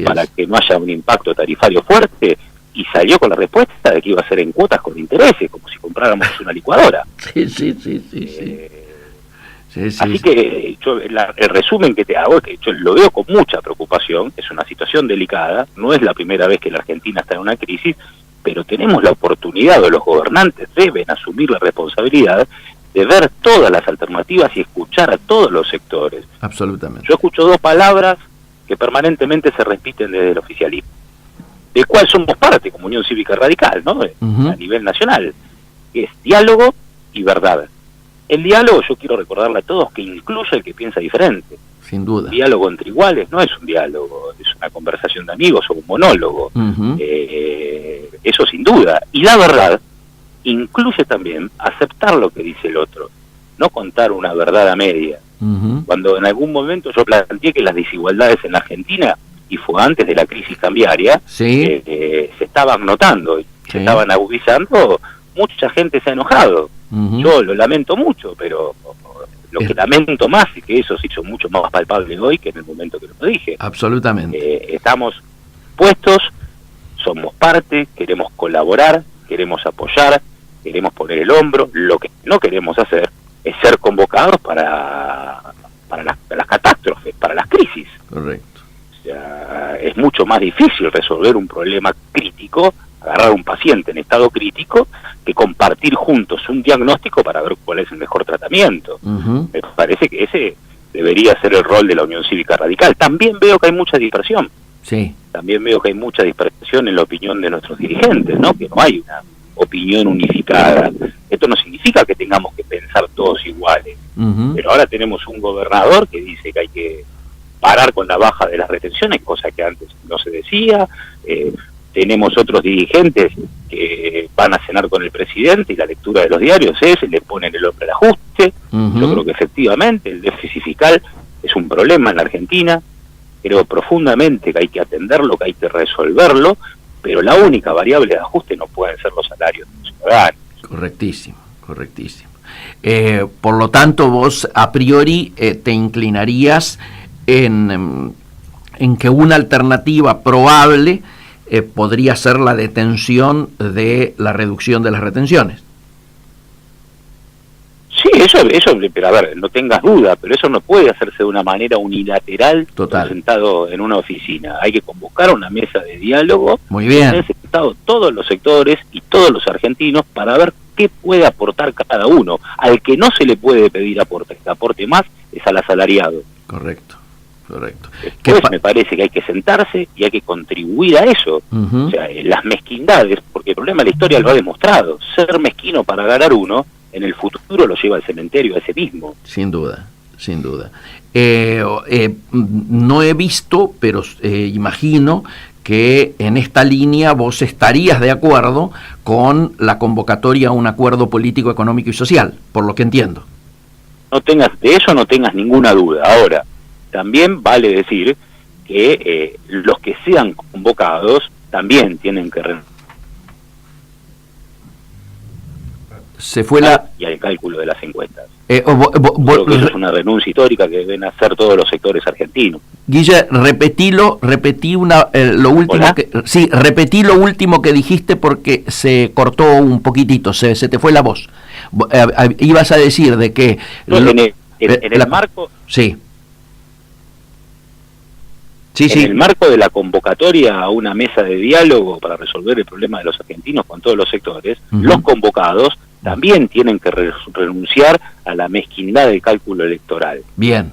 para que no haya un impacto tarifario fuerte, y salió con la respuesta de que iba a ser en cuotas con intereses, como si compráramos una licuadora. Así que yo, el resumen que te hago es que yo lo veo con mucha preocupación, es una situación delicada, no es la primera vez que la Argentina está en una crisis, pero tenemos la oportunidad, o los gobernantes deben asumir la responsabilidad de ver todas las alternativas y escuchar a todos los sectores.
Absolutamente.
Yo escucho dos palabras que permanentemente se repiten desde el oficialismo, del cual somos parte como Unión Cívica Radical, ¿no? A nivel nacional, que es diálogo y verdad. El diálogo, yo quiero recordarle a todos que incluye el que piensa diferente.
Sin duda.
Diálogo entre iguales no es un diálogo, es una conversación de amigos o un monólogo. Eso sin duda. Y la verdad incluye también aceptar lo que dice el otro, no contar una verdad a media. Cuando en algún momento yo planteé que las desigualdades en la Argentina, y fue antes de la crisis cambiaria, se estaban notando, se estaban agudizando, mucha gente se ha enojado. Yo lo lamento mucho, pero lo que lamento más es que eso se hizo mucho más palpable hoy que en el momento que lo dije.
Absolutamente.
Estamos puestos, somos parte, queremos colaborar, queremos apoyar, queremos poner el hombro. Lo que no queremos hacer es ser convocados para las catástrofes, para las crisis.
Correcto.
O sea, es mucho más difícil resolver un problema crítico, agarrar a un paciente en estado crítico, que compartir juntos un diagnóstico para ver cuál es el mejor tratamiento. Me parece que ese debería ser el rol de la Unión Cívica Radical. También veo que hay mucha dispersión.
Sí.
También veo que hay mucha dispersión en la opinión de nuestros dirigentes, ¿no? Que no hay una opinión unificada. Esto no significa que tengamos que pensar todos iguales, pero ahora tenemos un gobernador que dice que hay que parar con la baja de las retenciones, cosa que antes no se decía. Tenemos otros dirigentes que van a cenar con el presidente y la lectura de los diarios le ponen el hombro al ajuste. Yo creo que efectivamente el déficit fiscal es un problema en la Argentina. Creo profundamente que hay que atenderlo, que hay que resolverlo, pero la única variable de ajuste no pueden ser los salarios de los ciudadanos.
Correctísimo. Por lo tanto, vos a priori te inclinarías en que una alternativa probable podría ser la detención de la reducción de las retenciones.
Sí, eso, pero a ver, no tengas duda, pero eso no puede hacerse de una manera unilateral, sentado en una oficina. Hay que convocar una mesa de diálogo.
Muy bien.
Estén sentados todos los sectores y todos los argentinos para ver qué puede aportar cada uno. Al que no se le puede pedir que aporte más es al asalariado.
Correcto.
Después me parece que hay que sentarse y hay que contribuir a eso. O sea, las mezquindades, porque el problema de la historia lo ha demostrado. Ser mezquino para ganar uno, en el futuro lo lleva al cementerio a ese mismo.
Sin duda. No he visto, pero imagino que en esta línea vos estarías de acuerdo con la convocatoria a un acuerdo político, económico y social, por lo que entiendo.
De eso no tengas ninguna duda. Ahora, también vale decir que los que sean convocados también tienen que
se fue
y al cálculo de las encuestas.
Creo
que eso es una renuncia histórica que deben hacer todos los sectores argentinos.
Guille, repetí lo último repetí lo último que dijiste porque se cortó un poquitito, se te fue la voz. Ibas a decir de que
en el marco en el marco de la convocatoria a una mesa de diálogo para resolver el problema de los argentinos con todos los sectores, los convocados también tienen que renunciar a la mezquindad del cálculo electoral. Bien.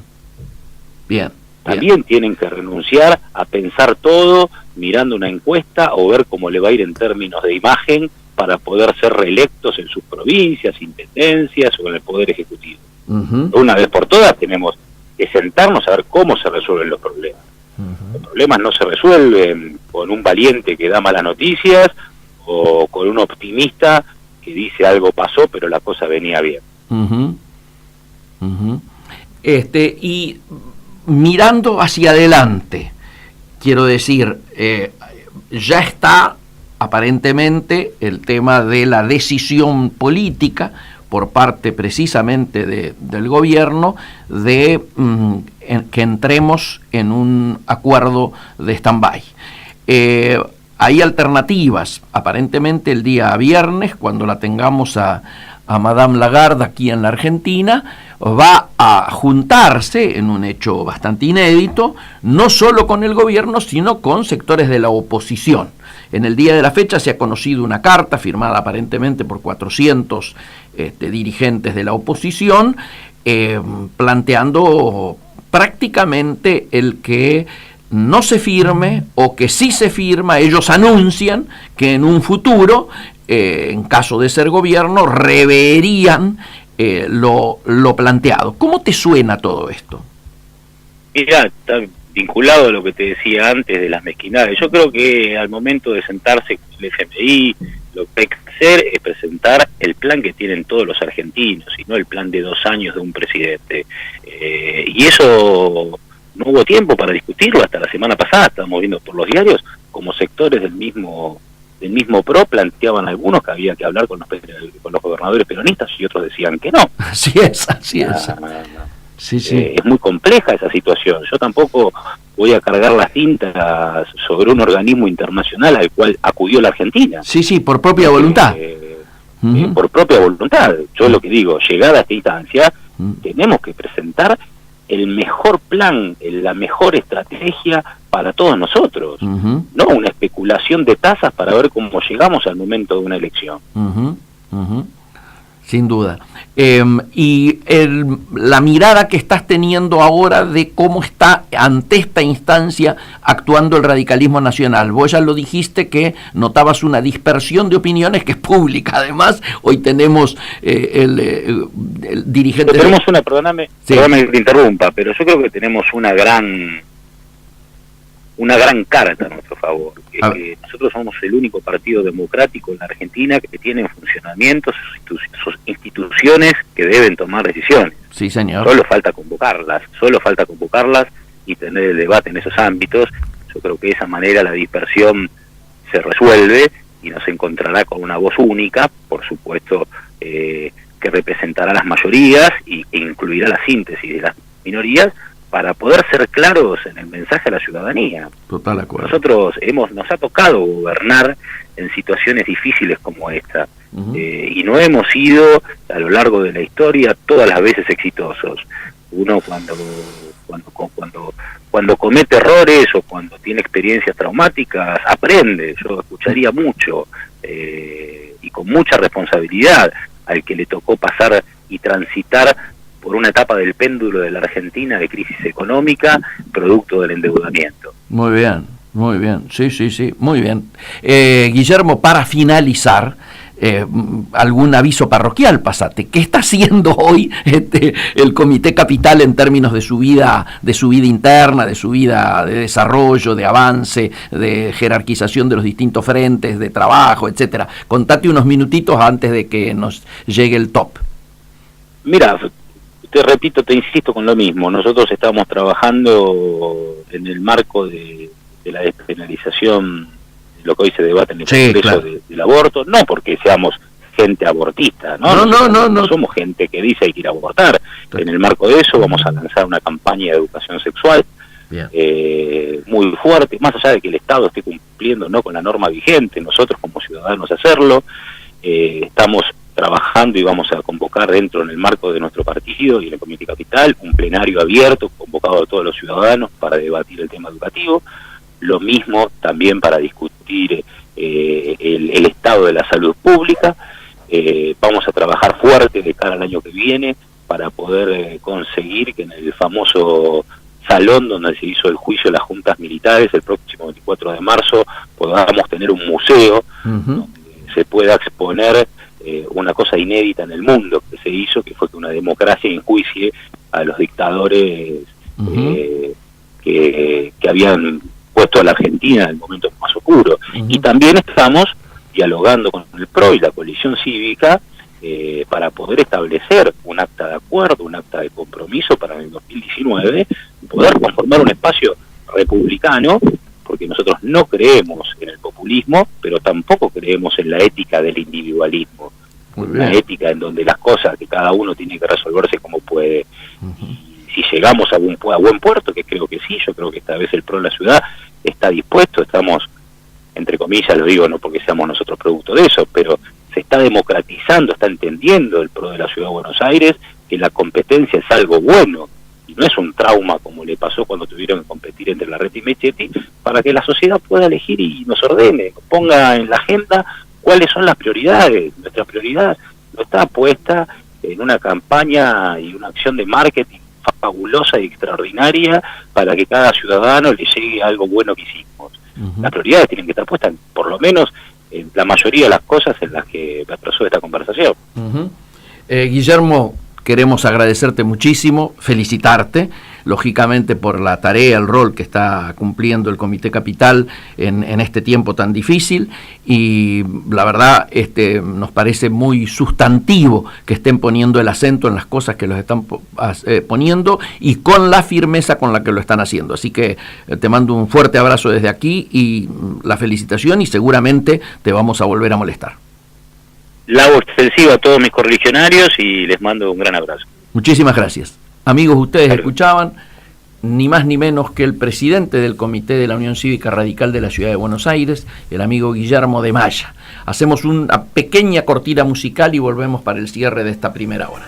También tienen que renunciar a pensar todo mirando una encuesta o ver cómo le va a ir en términos de imagen para poder ser reelectos en sus provincias, intendencias o en el Poder Ejecutivo. Una vez por todas tenemos que sentarnos a ver cómo se resuelven los problemas. Los problemas no se resuelven con un valiente que da malas noticias o con un optimista que dice algo pasó pero la cosa venía bien.
Y mirando hacia adelante, quiero decir, ya está aparentemente el tema de la decisión política por parte precisamente del gobierno de que entremos en un acuerdo de stand-by. Hay alternativas, aparentemente el día viernes, cuando la tengamos a Madame Lagarde aquí en la Argentina, va a juntarse en un hecho bastante inédito, no solo con el gobierno, sino con sectores de la oposición. En el día de la fecha se ha conocido una carta firmada aparentemente por 400 dirigentes de la oposición, planteando prácticamente el que no se firme o que sí se firma. Ellos anuncian que en un futuro, en caso de ser gobierno, reverían lo planteado. ¿Cómo te suena todo esto?
Mira, está vinculado a lo que te decía antes de las mezquindades. Yo creo que al momento de sentarse con el FMI, lo que hay que hacer es presentar el plan que tienen todos los argentinos y no el plan de 2 años de un presidente. Y eso no hubo tiempo para discutirlo hasta la semana pasada. Estábamos viendo por los diarios como sectores del mismo el mismo PRO planteaban algunos que había que hablar con los gobernadores peronistas y otros decían que no.
Así es. Sí.
Es muy compleja esa situación. Yo tampoco voy a cargar las tintas sobre un organismo internacional al cual acudió la Argentina.
Sí, por propia voluntad.
Por propia voluntad. Yo lo que digo, llegada a esta instancia, tenemos que presentar el mejor plan, la mejor estrategia para todos nosotros, no una especulación de tasas para ver cómo llegamos al momento de una elección.
Sin duda. Y la mirada que estás teniendo ahora de cómo está ante esta instancia actuando el radicalismo nacional. Vos ya lo dijiste que notabas una dispersión de opiniones que es pública. Además, hoy tenemos el dirigente...
Tenemos perdóname que te interrumpa, pero yo creo que tenemos una gran carta a nuestro favor, que nosotros somos el único partido democrático en la Argentina que tiene en funcionamiento sus instituciones que deben tomar decisiones.
Sí, señor.
Solo falta convocarlas y tener el debate en esos ámbitos. Yo creo que de esa manera la dispersión se resuelve y nos encontrará con una voz única, por supuesto, que representará las mayorías e incluirá la síntesis de las minorías, para poder ser claros en el mensaje a la ciudadanía.
Total acuerdo.
Nosotros nos ha tocado gobernar en situaciones difíciles como esta, y no hemos sido a lo largo de la historia todas las veces exitosos. Uno cuando comete errores o cuando tiene experiencias traumáticas aprende. Yo escucharía mucho y con mucha responsabilidad al que le tocó pasar y transitar por una etapa del péndulo de la Argentina de crisis económica, producto del endeudamiento.
Muy bien, sí, muy bien. Guillermo, para finalizar, algún aviso parroquial, pasate. ¿Qué está haciendo hoy el Comité Capital en términos de su vida interna, de su vida de desarrollo, de avance, de jerarquización de los distintos frentes, de trabajo, etcétera? Contate unos minutitos antes de que nos llegue el top.
Mira, te insisto con lo mismo. Nosotros estamos trabajando en el marco de la despenalización, de lo que hoy se debate en el Congreso, claro, del aborto, no porque seamos gente abortista, no somos gente que dice hay que ir a abortar. En el marco de eso vamos a lanzar una campaña de educación sexual muy fuerte, más allá de que el Estado esté cumpliendo con la norma vigente, nosotros como ciudadanos hacerlo. Estamos trabajando y vamos a convocar dentro en el marco de nuestro partido y en el Comité Capital un plenario abierto convocado a todos los ciudadanos para debatir el tema educativo, lo mismo también para discutir el estado de la salud pública. Vamos a trabajar fuerte de cara al año que viene para poder conseguir que en el famoso salón donde se hizo el juicio de las juntas militares el próximo 24 de marzo podamos tener un museo donde se pueda exponer una cosa inédita en el mundo que se hizo, que fue que una democracia enjuicie a los dictadores que habían puesto a la Argentina en el momento más oscuro. Y también estamos dialogando con el PRO y la coalición cívica para poder establecer un acta de acuerdo, un acta de compromiso para el 2019, poder conformar un espacio republicano, porque nosotros no creemos en el populismo, pero tampoco creemos en la ética del individualismo. Una ética en donde las cosas que cada uno tiene que resolverse como puede. Y si llegamos a buen puerto, que creo que sí, yo creo que esta vez el PRO en la ciudad está dispuesto, estamos, entre comillas, lo digo no porque seamos nosotros producto de eso, pero se está democratizando, está entendiendo el PRO de la ciudad de Buenos Aires que la competencia es algo bueno, y no es un trauma como le pasó cuando tuvieron que competir entre Larreta y Michetti, para que la sociedad pueda elegir y nos ordene, ponga en la agenda cuáles son las prioridades. Nuestra prioridad no está puesta en una campaña y una acción de marketing fabulosa y extraordinaria para que cada ciudadano le llegue algo bueno que hicimos. Las prioridades tienen que estar puestas, por lo menos, en la mayoría de las cosas en las que me atrasó esta conversación.
Guillermo, queremos agradecerte muchísimo, felicitarte. lógicamente por la tarea, el rol que está cumpliendo el Comité Capital en este tiempo tan difícil, y la verdad nos parece muy sustantivo que estén poniendo el acento en las cosas que los están poniendo y con la firmeza con la que lo están haciendo. Así que te mando un fuerte abrazo desde aquí y la felicitación, y seguramente te vamos a volver a molestar.
La hago extensiva a todos mis correligionarios y les mando un gran abrazo.
Muchísimas gracias. Amigos, ustedes escuchaban ni más ni menos que el presidente del Comité de la Unión Cívica Radical de la Ciudad de Buenos Aires, el amigo Guillermo de Maya. Hacemos una pequeña cortina musical y volvemos para el cierre de esta primera hora.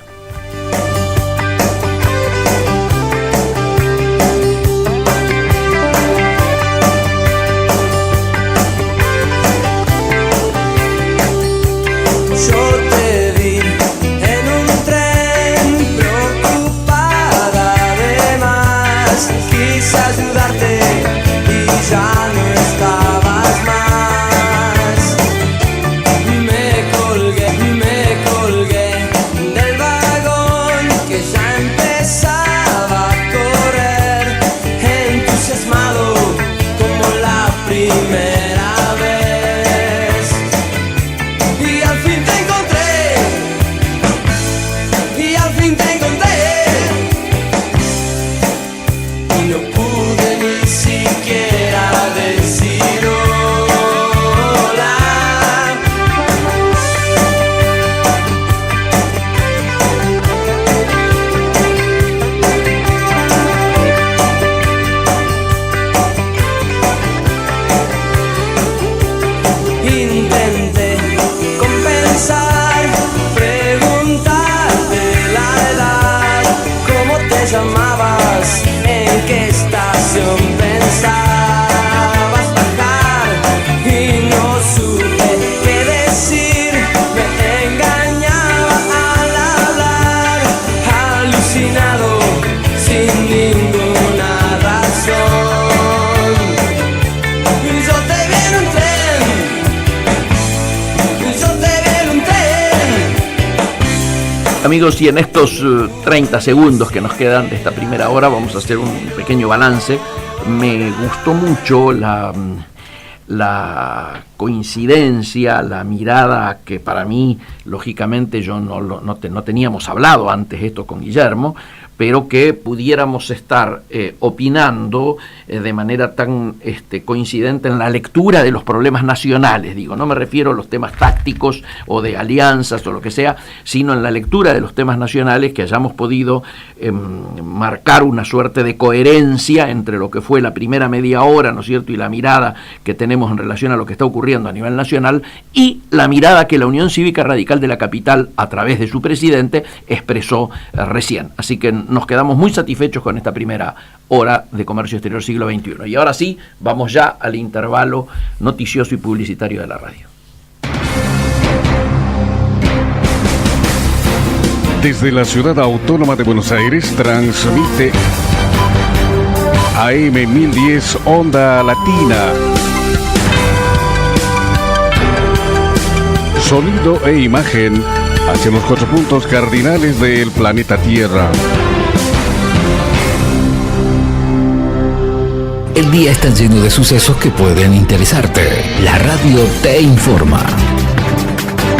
Amigos, y en estos 30 segundos que nos quedan de esta primera hora vamos a hacer un pequeño balance. Me gustó mucho la coincidencia, la mirada que para mí, lógicamente, yo no teníamos hablado antes esto con Guillermo, pero que pudiéramos estar opinando de manera tan coincidente en la lectura de los problemas nacionales. Digo, no me refiero a los temas tácticos o de alianzas o lo que sea, sino en la lectura de los temas nacionales, que hayamos podido marcar una suerte de coherencia entre lo que fue la primera media hora, ¿no es cierto?, y la mirada que tenemos en relación a lo que está ocurriendo a nivel nacional, y la mirada que la Unión Cívica Radical de la capital, a través de su presidente, expresó recién. Así que nos quedamos muy satisfechos con esta primera hora de Comercio Exterior Siglo XXI. Y ahora sí, vamos ya al intervalo noticioso y publicitario de la radio.
Desde la Ciudad Autónoma de Buenos Aires transmite AM 1010 Onda Latina. Sonido e imagen hacia los 4 puntos cardinales del planeta Tierra.
El día está lleno de sucesos que pueden interesarte. La radio te informa.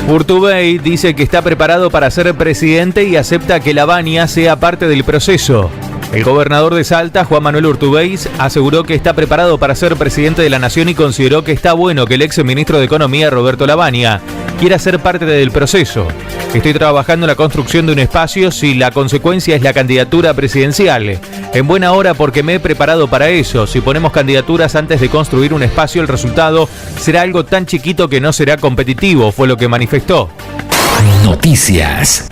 Urtubey dice que está preparado para ser presidente y acepta que Lavagna sea parte del proceso. El gobernador de Salta, Juan Manuel Urtubey, aseguró que está preparado para ser presidente de la nación y consideró que está bueno que el ex ministro de Economía, Roberto Lavagna, quiera ser parte del proceso. Estoy trabajando en la construcción de un espacio si la consecuencia es la candidatura presidencial. En buena hora porque me he preparado para eso. Si ponemos candidaturas antes de construir un espacio, el resultado será algo tan chiquito que no será competitivo, fue lo que manifestó.
Noticias.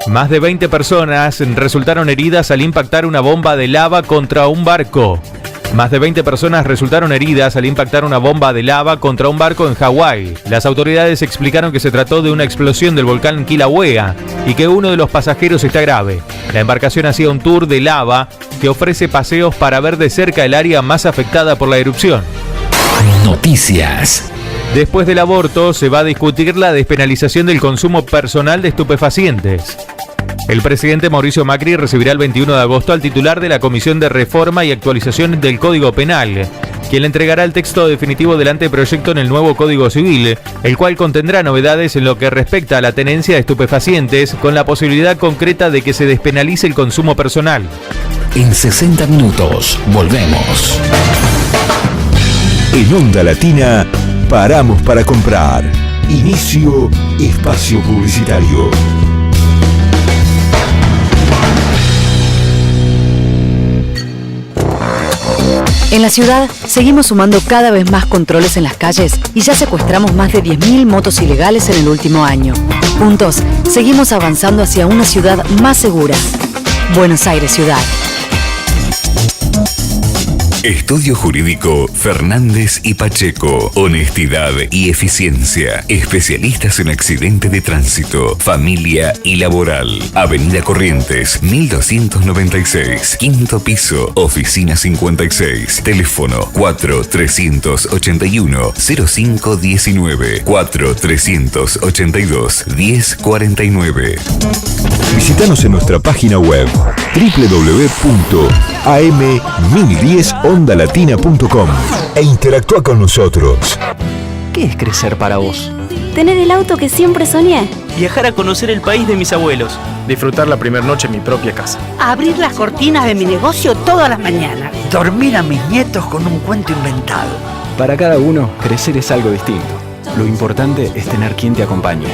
Más de 20 personas resultaron heridas al impactar una bomba de lava contra un barco. Más de 20 personas resultaron heridas al impactar una bomba de lava contra un barco en Hawái. Las autoridades explicaron que se trató de una explosión del volcán Kilauea y que uno de los pasajeros está grave. La embarcación hacía un tour de lava que ofrece paseos para ver de cerca el área más afectada por la erupción.
Noticias.
Después del aborto se va a discutir la despenalización del consumo personal de estupefacientes. El presidente Mauricio Macri recibirá el 21 de agosto al titular de la Comisión de Reforma y Actualización del Código Penal, quien le entregará el texto definitivo del anteproyecto en el nuevo Código Civil, el cual contendrá novedades en lo que respecta a la tenencia de estupefacientes, con la posibilidad concreta de que se despenalice el consumo personal.
En 60 minutos, volvemos.
En Onda Latina, paramos para comprar. Inicio espacio publicitario.
En la ciudad, seguimos sumando cada vez más controles en las calles y ya secuestramos más de 10.000 motos ilegales en el último año. Juntos, seguimos avanzando hacia una ciudad más segura. Buenos Aires Ciudad.
Estudio Jurídico Fernández y Pacheco. Honestidad y eficiencia. Especialistas en accidente de tránsito, familia y laboral. Avenida Corrientes, 1296. Quinto piso, oficina 56. Teléfono 4381-0519. 4382-1049.
Visítanos en nuestra página web www.am1010ondalatina.com e interactúa con nosotros.
¿Qué es crecer para vos?
Tener el auto que siempre soñé.
Viajar a conocer el país de mis abuelos.
Disfrutar la primera noche en mi propia casa.
Abrir las cortinas de mi negocio todas las mañanas.
Dormir a mis nietos con un cuento inventado.
Para cada uno, crecer es algo distinto. Lo importante es tener quien te acompañe.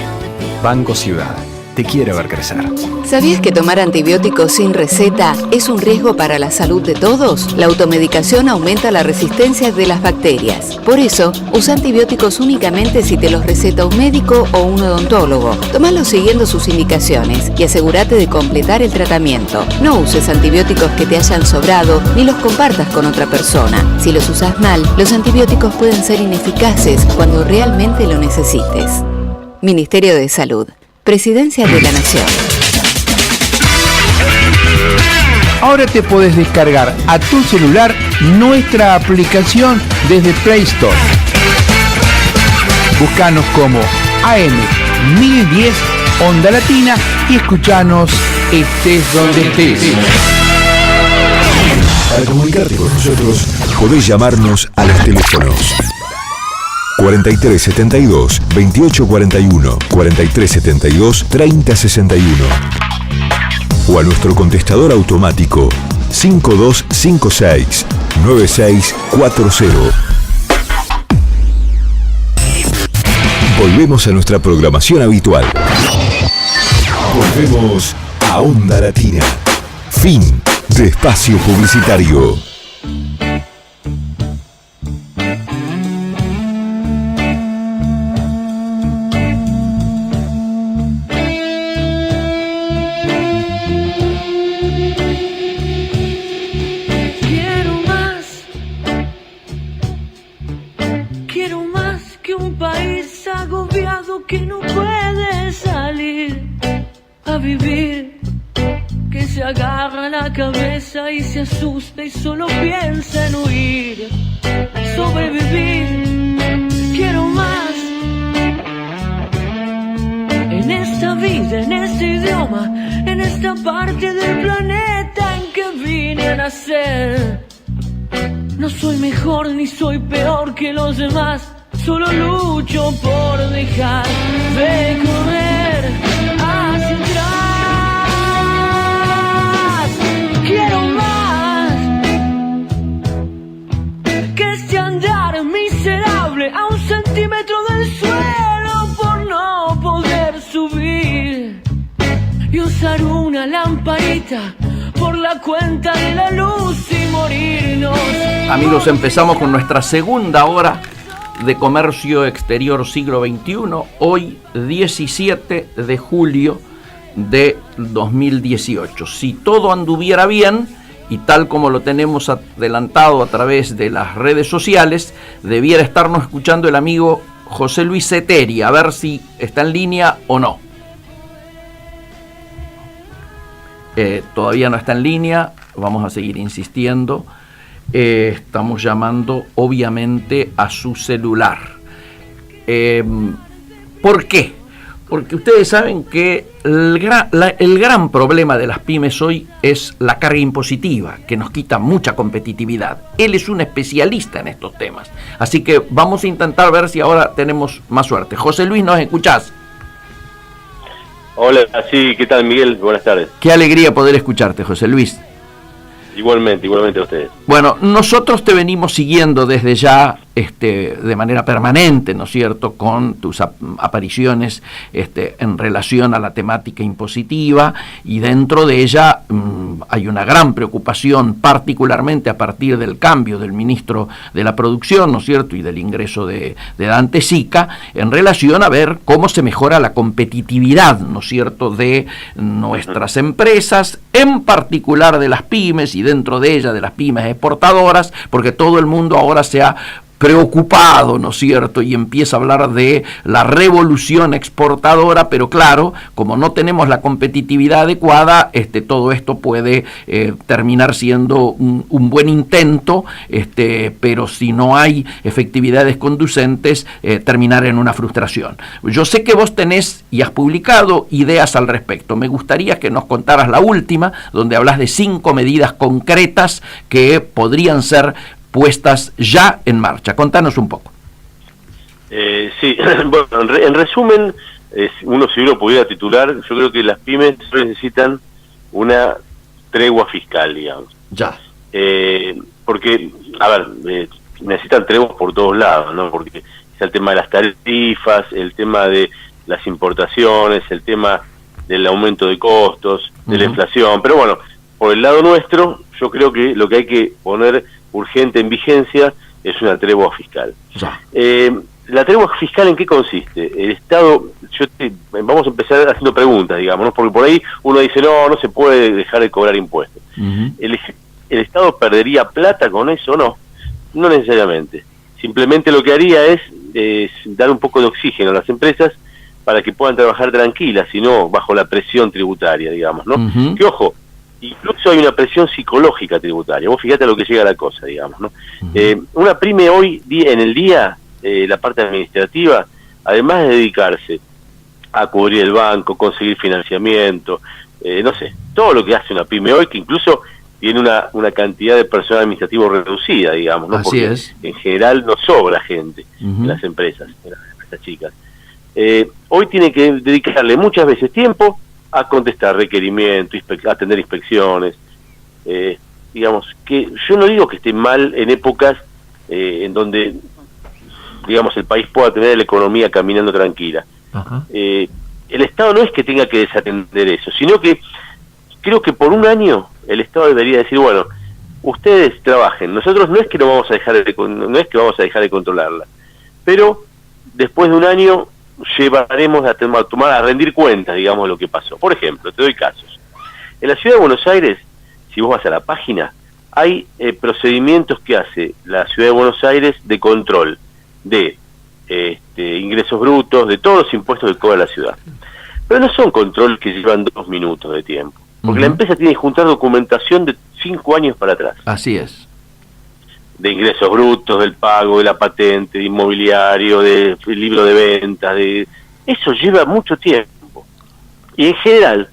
Banco Ciudad. Te quiere ver crecer.
¿Sabías que tomar antibióticos sin receta es un riesgo para la salud de todos? La automedicación aumenta la resistencia de las bacterias. Por eso, usa antibióticos únicamente si te los receta un médico o un odontólogo. Tómalos siguiendo sus indicaciones y asegúrate de completar el tratamiento. No uses antibióticos que te hayan sobrado ni los compartas con otra persona. Si los usas mal, los antibióticos pueden ser ineficaces cuando realmente lo necesites. Ministerio de Salud. Presidencia de la Nación.
Ahora te podés descargar a tu celular nuestra aplicación desde Play Store. Búscanos como AM1010 Onda Latina y escuchanos estés donde estés.
Para comunicarte con nosotros, podés llamarnos a los teléfonos 4372-2841, 4372-3061 o a nuestro contestador automático 5256-9640. Volvemos a nuestra programación habitual. Volvemos a Onda Latina. Fin de espacio publicitario.
Que no puede salir a vivir, que se agarra la cabeza y se asusta y solo piensa en huir, sobrevivir. Quiero más en esta vida, en este idioma, en esta parte del planeta en que vine a nacer. No soy mejor ni soy peor que los demás, solo lucho por dejar de correr hacia atrás. Quiero más que este andar miserable a 1 centímetro del suelo por no poder subir y usar una lamparita por la cuenta de la luz y morirnos.
Amigos, empezamos con nuestra segunda hora de Comercio Exterior Siglo XXI, hoy 17 de julio de 2018. Si todo anduviera bien, y tal como lo tenemos adelantado a través de las redes sociales, debiera estarnos escuchando el amigo José Luis Seteri, a ver si está en línea o no. Todavía no está en línea, vamos a seguir insistiendo. Estamos llamando obviamente a su celular. ¿Por qué? Porque ustedes saben que el gran problema de las pymes hoy es la carga impositiva, que nos quita mucha competitividad. Él es un especialista en estos temas. Así que vamos a intentar ver si ahora tenemos más suerte. José Luis, ¿nos escuchás?
Hola, sí, ¿qué tal, Miguel? Buenas tardes.
Qué alegría poder escucharte, José Luis.
Igualmente a ustedes.
Bueno, nosotros te venimos siguiendo desde ya de manera permanente, ¿no es cierto?, con tus apariciones en relación a la temática impositiva, y dentro de ella hay una gran preocupación, particularmente a partir del cambio del ministro de la Producción, ¿no es cierto?, y del ingreso de Dante Sica, en relación a ver cómo se mejora la competitividad, ¿no es cierto?, de nuestras empresas, en particular de las pymes, y dentro de ellas de las pymes exportadoras, porque todo el mundo ahora se ha preocupado, ¿no es cierto?, y empieza a hablar de la revolución exportadora, pero claro, como no tenemos la competitividad adecuada, todo esto puede terminar siendo un buen intento, pero si no hay efectividades conducentes, terminar en una frustración. Yo sé que vos tenés y has publicado ideas al respecto. Me gustaría que nos contaras la última, donde hablas de 5 medidas concretas que podrían ser puestas ya en marcha. Contanos un poco.
Sí, bueno, en resumen, uno si uno pudiera titular, yo creo que las pymes necesitan una tregua fiscal, digamos.
Ya.
Porque, a ver, necesitan treguas por todos lados, ¿no? Porque es el tema de las tarifas, el tema de las importaciones, el tema del aumento de costos, de la inflación. Pero bueno, por el lado nuestro, yo creo que lo que hay que poner urgente en vigencia es una tregua fiscal. ¿La tregua fiscal en qué consiste? El Estado, vamos a empezar haciendo preguntas, digamos, ¿no? Porque por ahí uno dice, no se puede dejar de cobrar impuestos. ¿El Estado perdería plata con eso? No necesariamente. Simplemente lo que haría es dar un poco de oxígeno a las empresas para que puedan trabajar tranquilas y no bajo la presión tributaria, digamos, ¿no? Que ojo, incluso hay una presión psicológica tributaria. Vos fíjate a lo que llega la cosa, digamos, ¿no? Una pyme hoy en el día, la parte administrativa, además de dedicarse a cubrir el banco, conseguir financiamiento, no sé, todo lo que hace una pyme hoy, que incluso tiene una cantidad de personal administrativo reducida, digamos, ¿no? Porque en general no sobra gente en las empresas chicas. Hoy tiene que dedicarle muchas veces tiempo a contestar requerimientos, atender inspecciones, digamos, que yo no digo que esté mal en épocas en donde, digamos, el país pueda tener la economía caminando tranquila. El Estado no es que tenga que desatender eso, sino que creo que por un año el Estado debería decir, bueno, ustedes trabajen, nosotros no es que vamos a dejar de controlarla, pero después de un año llevaremos a rendir cuentas, digamos, de lo que pasó. Por ejemplo, te doy casos. En la Ciudad de Buenos Aires, si vos vas a la página, hay procedimientos que hace la Ciudad de Buenos Aires de control de ingresos brutos, de todos los impuestos que cobra la ciudad. Pero no son controles que llevan 2 minutos de tiempo, porque la empresa tiene que juntar documentación de 5 años para atrás.
Así es.
De ingresos brutos, del pago, de la patente, de inmobiliario, del libro de ventas, eso lleva mucho tiempo. Y en general,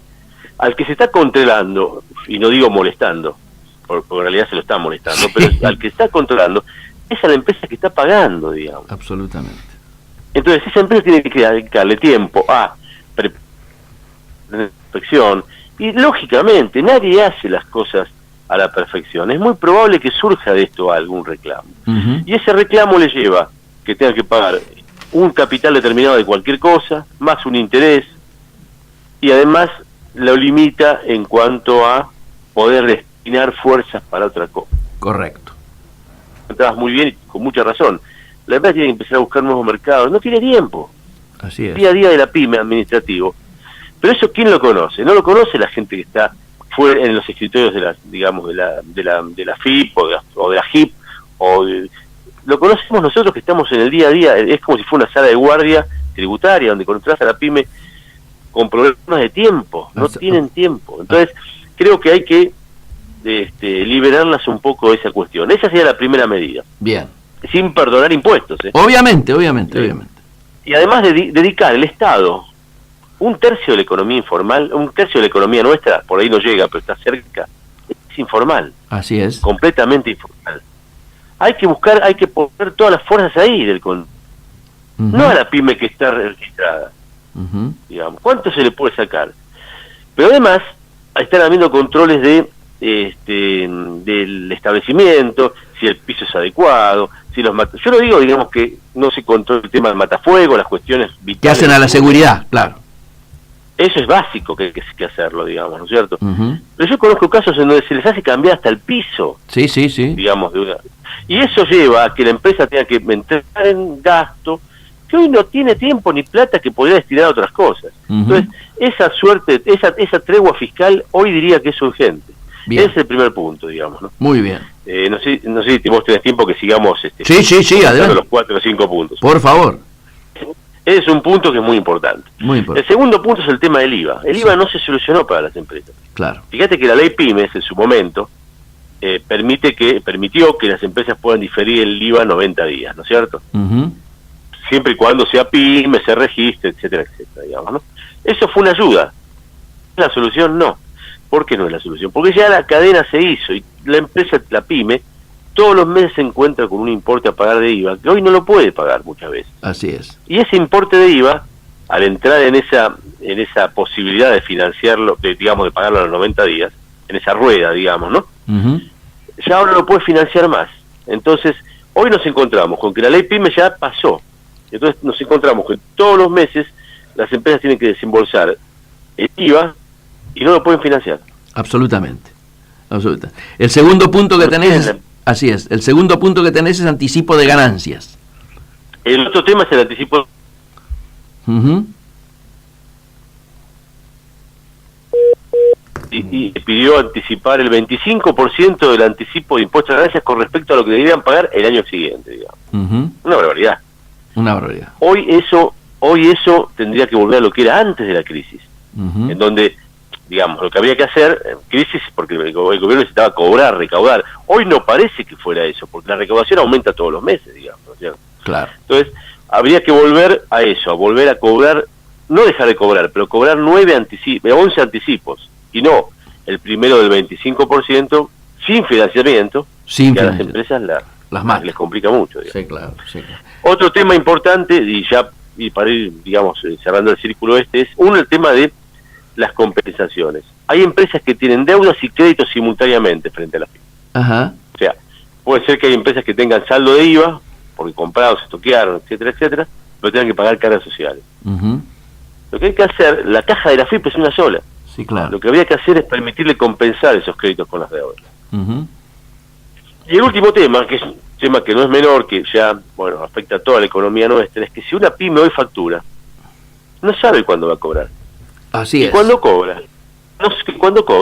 al que se está controlando, y no digo molestando, porque en realidad se lo está molestando, pero al que está controlando, es a la empresa que está pagando, digamos.
Absolutamente.
Entonces esa empresa tiene que dedicarle tiempo a inspección, y lógicamente nadie hace las cosas a la perfección. Es muy probable que surja de esto algún reclamo. Y ese reclamo le lleva que tenga que pagar un capital determinado de cualquier cosa, más un interés, y además lo limita en cuanto a poder destinar fuerzas para otra cosa.
Correcto.
Estabas muy bien y con mucha razón. La empresa tiene que empezar a buscar nuevos mercados. No tiene tiempo.
Así es.
Día a día de la pyme administrativo. Pero eso, ¿quién lo conoce? No lo conoce la gente que está fue en los escritorios de la, digamos, de la FIP o de la HIP, lo conocemos nosotros que estamos en el día a día. Es como si fuera una sala de guardia tributaria donde contratas a la pyme con problemas de tiempo, no tienen tiempo. Entonces creo que hay que liberarlas un poco de esa cuestión. Esa sería la primera medida.
Bien.
Sin perdonar impuestos.
Obviamente.
Y además de dedicar el Estado un tercio de la economía informal, un tercio de la economía nuestra, por ahí no llega, pero está cerca, es informal.
Así es.
Completamente informal. Hay que poner todas las fuerzas ahí no a la pyme que está registrada. Digamos, ¿cuánto se le puede sacar? Pero además, están habiendo controles del establecimiento, si el piso es adecuado, si los yo no digo, digamos, que no se controla el tema del matafuego, las cuestiones vitales.
Que hacen a la seguridad, claro.
Eso es básico que hay que hacerlo, digamos, ¿no es cierto? Pero yo conozco casos en donde se les hace cambiar hasta el piso.
Sí.
Digamos, y eso lleva a que la empresa tenga que entrar en gasto, que hoy no tiene tiempo ni plata que podría destinar a otras cosas. Entonces, esa suerte, esa tregua fiscal, hoy diría que es urgente. Bien. Ese es el primer punto, digamos, ¿no?
Muy bien.
No sé si vos tenés tiempo que sigamos
sí, adelante.
Los 4 o 5 puntos.
Por favor.
Ese es un punto que es muy importante. El segundo punto es el tema del IVA. El IVA no se solucionó para las empresas.
Claro.
Fíjate que la ley Pymes, en su momento, permitió que las empresas puedan diferir el IVA 90 días, ¿no es cierto? Siempre y cuando sea PYME, se registre, etcétera, etcétera, digamos, ¿no? Eso fue una ayuda. ¿La solución? No. ¿Por qué no es la solución? Porque ya la cadena se hizo y la empresa, la PYME, todos los meses se encuentra con un importe a pagar de IVA que hoy no lo puede pagar muchas veces.
Así es.
Y ese importe de IVA, al entrar en esa posibilidad de financiarlo, de pagarlo a los 90 días, en esa rueda, digamos, ¿no? Ya ahora no puede financiar más. Entonces, hoy nos encontramos con que la ley PYME ya pasó. Entonces nos encontramos que todos los meses las empresas tienen que desembolsar el IVA y no lo pueden financiar.
Absolutamente. El segundo punto que tenés, así es, el segundo punto que tenés es anticipo de ganancias.
El otro tema es el anticipo. Y pidió anticipar el 25% del anticipo de impuestos a ganancias con respecto a lo que deberían pagar el año siguiente, digamos. Una barbaridad.
Una barbaridad.
Hoy eso tendría que volver a lo que era antes de la crisis, en donde, digamos, lo que había que hacer, crisis porque el gobierno necesitaba recaudar. Hoy no parece que fuera eso, porque la recaudación aumenta todos los meses, digamos, ¿no es cierto?
Claro.
Entonces, habría que volver a eso, a volver a cobrar, no dejar de cobrar, pero cobrar 11 anticipos, y no el primero del 25% sin financiamiento, que a las empresas les complica mucho, digamos.
Sí, claro.
Otro tema importante, y para ir, digamos, cerrando el círculo es el tema de las compensaciones. Hay empresas que tienen deudas y créditos simultáneamente frente a la PYME. O sea, puede ser que hay empresas que tengan saldo de IVA, porque compraron, se estoquearon, etcétera, etcétera, pero tengan que pagar cargas sociales. Lo que hay que hacer, la caja de la FIP es una sola.
Sí, claro.
Lo que habría que hacer es permitirle compensar esos créditos con las deudas. Y el último tema, que es un tema que no es menor, que ya, afecta a toda la economía nuestra, es que si una pyme hoy factura, no sabe cuándo va a cobrar.
Así es.
Y cuando cobra,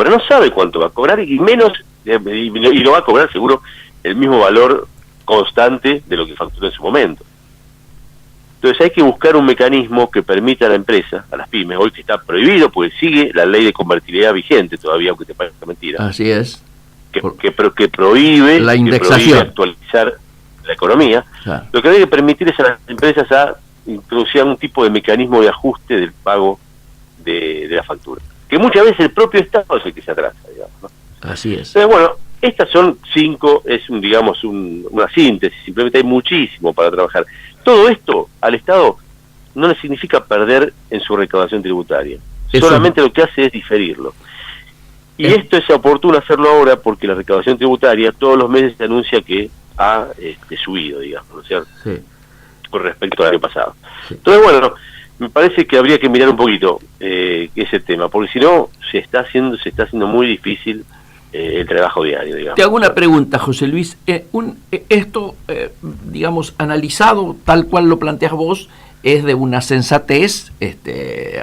no sabe cuánto va a cobrar y menos, y lo va a cobrar seguro el mismo valor constante de lo que facturó en su momento. Entonces hay que buscar un mecanismo que permita a la empresa, a las pymes, hoy que está prohibido, porque sigue la ley de convertibilidad vigente todavía, aunque te parezca mentira.
Así es.
Que prohíbe
la indexación,
que prohíbe actualizar la economía. Claro. Lo que hay que permitir es a las empresas a introducir un tipo de mecanismo de ajuste del pago de la factura, que muchas veces el propio Estado es el que se atrasa, digamos, ¿no?
Así es.
Entonces, estas son 5, es una síntesis, simplemente hay muchísimo para trabajar. Todo esto al Estado no le significa perder en su recaudación tributaria, solamente lo que hace es diferirlo. Y esto es oportuno hacerlo ahora porque la recaudación tributaria todos los meses se anuncia que ha subido, digamos, ¿no es cierto?
Sí.
Con respecto al año pasado. Sí. Entonces, me parece que habría que mirar un poquito ese tema, porque si no, se está haciendo muy difícil el trabajo diario, digamos.
Te hago una pregunta, José Luis. Esto, digamos, analizado tal cual lo planteas vos, es de una sensatez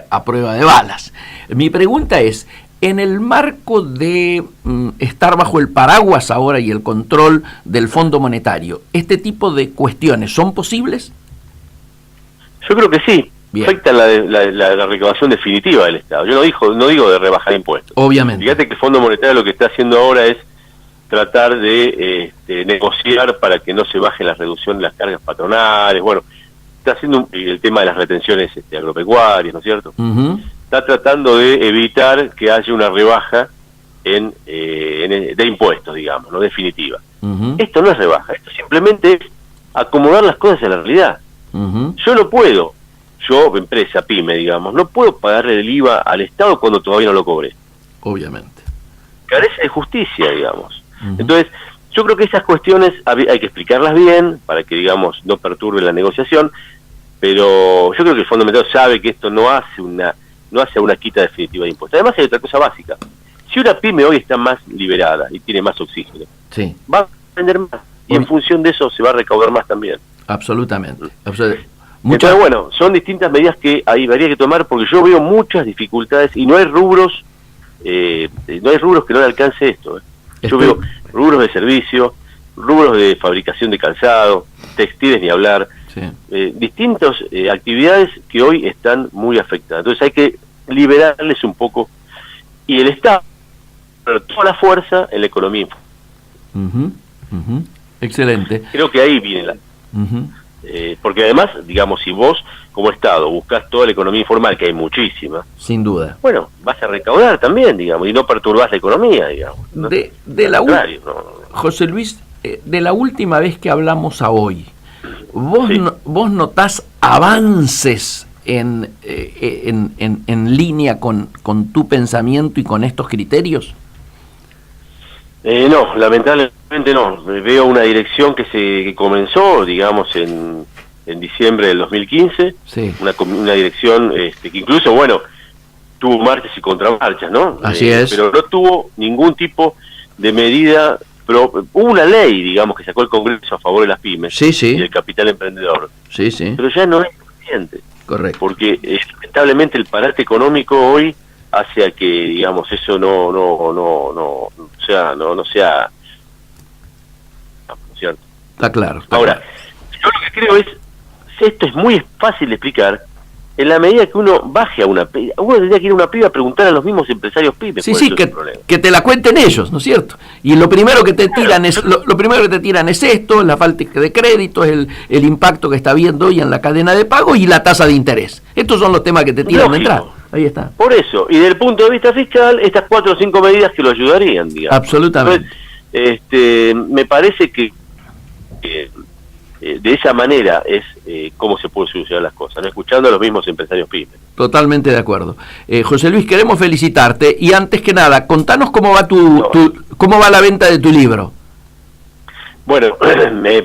a prueba de balas. Mi pregunta es, en el marco de estar bajo el paraguas ahora y el control del Fondo Monetario, ¿este tipo de cuestiones son posibles?
Yo creo que sí. Bien. Afecta la recaudación definitiva del Estado. Yo no digo de rebajar impuestos.
Obviamente.
Fíjate que el Fondo Monetario lo que está haciendo ahora es tratar de negociar para que no se bajen las reducciones de las cargas patronales. está haciendo el tema de las retenciones agropecuarias, ¿no es cierto?
Uh-huh.
Está tratando de evitar que haya una rebaja de impuestos, digamos, no definitiva.
Uh-huh.
Esto no es rebaja, esto simplemente es acomodar las cosas a la realidad.
Uh-huh.
Yo, empresa, pyme, digamos, no puedo pagarle el IVA al Estado cuando todavía no lo cobré.
Obviamente.
Carece de justicia, digamos. Uh-huh. Entonces, yo creo que esas cuestiones hay que explicarlas bien para que, digamos, no perturbe la negociación, pero yo creo que el Fondo Monetario sabe que esto no hace una quita definitiva de impuestos. Además hay otra cosa básica. Si una pyme hoy está más liberada y tiene más oxígeno,
sí,
va a vender más y en función de eso se va a recaudar más también.
Absolutamente.
Entonces, bueno, son distintas medidas que habría que tomar porque yo veo muchas dificultades y no hay rubros que no le alcance esto. Yo veo rubros de servicio, rubros de fabricación de calzado, textiles ni hablar, sí, distintas actividades que hoy están muy afectadas. Entonces hay que liberarles un poco y el Estado toda la fuerza en la economía.
Uh-huh, uh-huh. Excelente.
Creo que ahí viene
uh-huh.
Porque además, digamos, si vos como Estado buscás toda la economía informal, que hay muchísima,
sin duda,
bueno, vas a recaudar también, digamos, y no perturbás la economía, digamos, ¿no?
José Luis, de la última vez que hablamos a hoy, ¿vos, sí, vos notás avances en línea con tu pensamiento y con estos criterios?
No, lamentablemente no. Veo una dirección que comenzó, digamos, en diciembre del 2015,
sí,
una dirección que incluso, bueno, tuvo marchas y contramarchas, ¿no?
Así es.
Pero no tuvo ningún tipo de medida, hubo una ley, digamos, que sacó el Congreso a favor de las pymes,
sí, sí,
y el capital emprendedor.
Sí, sí.
Pero ya no es suficiente.
Correcto.
Porque lamentablemente el parate económico hoy hace a que, digamos, eso no sea ¿cierto?
Está claro.
Ahora, yo lo que creo es, esto es muy fácil de explicar, en la medida que uno baje a uno tendría que ir a una pyme a preguntar a los mismos empresarios pymes.
Sí, sí, que te la cuenten ellos, ¿no es cierto? Y lo primero que te tiran lo primero que te tiran es esto, la falta de crédito, es el impacto que está habiendo hoy en la cadena de pago y la tasa de interés. Estos son los temas que te tiran de entrada. Ahí está.
Por eso, y desde el punto de vista fiscal, estas 4 o 5 medidas que lo ayudarían, digamos.
Absolutamente.
Entonces, me parece que de esa manera es cómo se puede solucionar las cosas, ¿no? Escuchando a los mismos empresarios pymes.
Totalmente de acuerdo. José Luis, queremos felicitarte y antes que nada, contanos cómo va cómo va la venta de tu libro.
Bueno,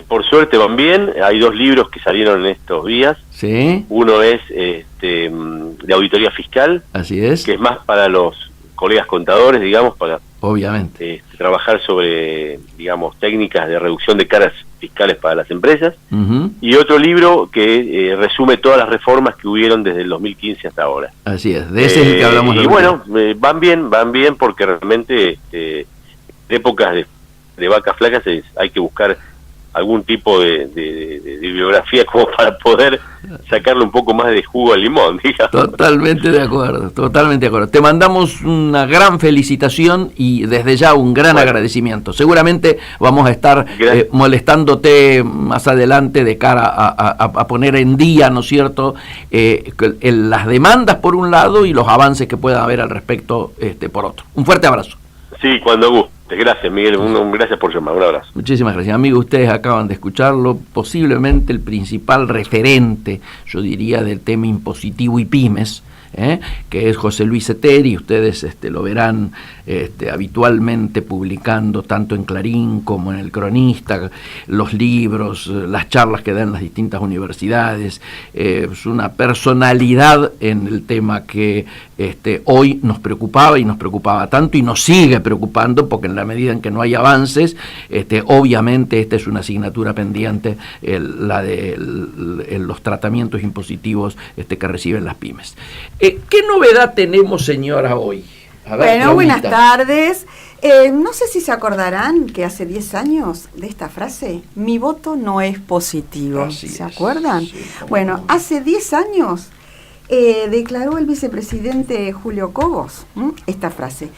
por suerte van bien. Hay 2 libros que salieron en estos días.
Sí.
Uno es de auditoría fiscal.
Así es.
Que es más para los colegas contadores, digamos, para
obviamente
trabajar sobre, digamos, técnicas de reducción de cargas fiscales para las empresas.
Uh-huh.
Y otro libro que resume todas las reformas que hubieron desde el 2015 hasta ahora.
Así es, de ese es el que hablamos.
Y bueno, van bien porque realmente en épocas de vacas flacas hay que buscar algún tipo de bibliografía como para poder sacarle un poco más de jugo al limón, digamos.
Totalmente de acuerdo, totalmente de acuerdo. Te mandamos una gran felicitación y desde ya un gran agradecimiento. Seguramente vamos a estar molestándote más adelante de cara a poner en día, ¿no es cierto?, las demandas por un lado y los avances que pueda haber al respecto por otro. Un fuerte abrazo.
Sí, cuando guste. Gracias, Miguel. Gracias por llamar. Un abrazo.
Muchísimas gracias. Amigos, ustedes acaban de escucharlo. Posiblemente el principal referente, yo diría, del tema impositivo y pymes, que es José Luis Eteri. Ustedes lo verán habitualmente publicando tanto en Clarín como en El Cronista, los libros, las charlas que dan en las distintas universidades. Es una personalidad en el tema que hoy nos preocupaba y nos preocupaba tanto y nos sigue preocupando, porque en la medida en que no hay avances, obviamente esta es una asignatura pendiente, la de los tratamientos impositivos que reciben las pymes. ¿Qué novedad tenemos, señora, hoy? A ver,
bueno, buenas tardes. No sé si se acordarán que hace 10 años de esta frase, mi voto no es positivo. ¿Se acuerdan? Sí, bueno, hace 10 años declaró el vicepresidente Julio Cobos esta frase.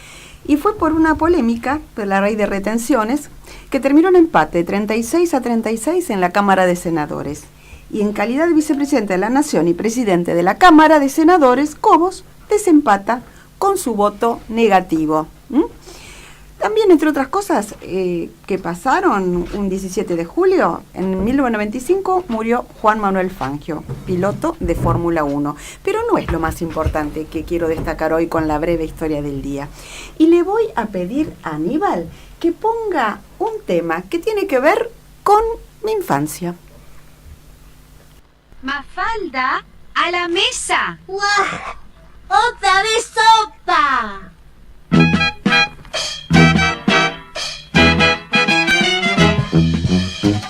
Y fue por una polémica de la ley de retenciones que terminó en empate, 36-36 en la Cámara de Senadores. y en calidad de vicepresidente de la Nación y presidente de la Cámara de Senadores, Cobos desempata con su voto negativo. También, entre otras cosas que pasaron, un 17 de julio, en 1995, murió Juan Manuel Fangio, piloto de Fórmula 1. Pero no es lo más importante que quiero destacar hoy con la breve historia del día. Y le voy a pedir a Aníbal que ponga un tema que tiene que ver con mi infancia.
Mafalda, a la mesa.
¡Guau! ¡Otra vez sopa!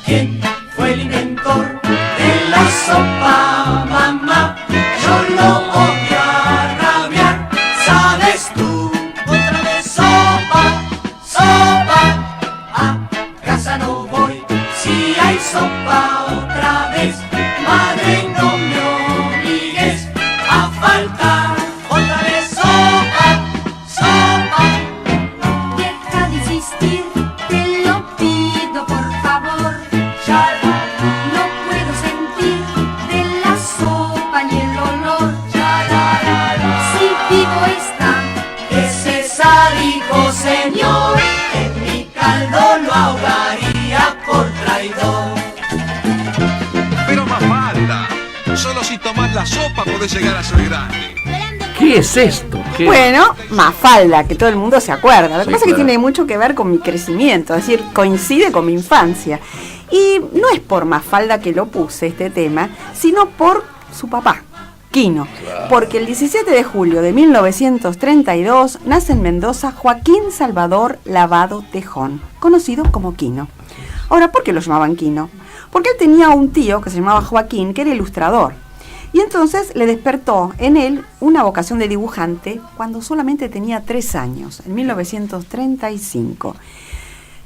¿Quién fue el inventor de la sopa, mamá? Yo lo odio a rabiar, ¿sabes tú? Otra vez sopa, sopa, a casa no voy si hay sopa otra vez. Madre, no me obligues a faltar, otra vez sopa, sopa.
Deja de insistir, te lo pido por favor.
Ya
no puedo sentir de la sopa ni el olor. Si vivo está
ese sádico señor, en mi caldo lo ahogaría por traidor.
Pero Mafalda, solo si tomás la sopa podés llegar a ser grande.
¿Qué es esto? ¿Qué?
Bueno, Mafalda, que todo el mundo se acuerda. Lo que pasa es que tiene mucho que ver con mi crecimiento, es decir, coincide con mi infancia. Y no es por Mafalda que lo puse este tema, sino por su papá, Quino. Porque el 17 de julio de 1932 nace en Mendoza Joaquín Salvador Lavado Tejón, conocido como Quino. Ahora, ¿por qué lo llamaban Quino? Porque él tenía un tío que se llamaba Joaquín, que era ilustrador. Y entonces le despertó en él una vocación de dibujante cuando solamente tenía 3 años, en 1935.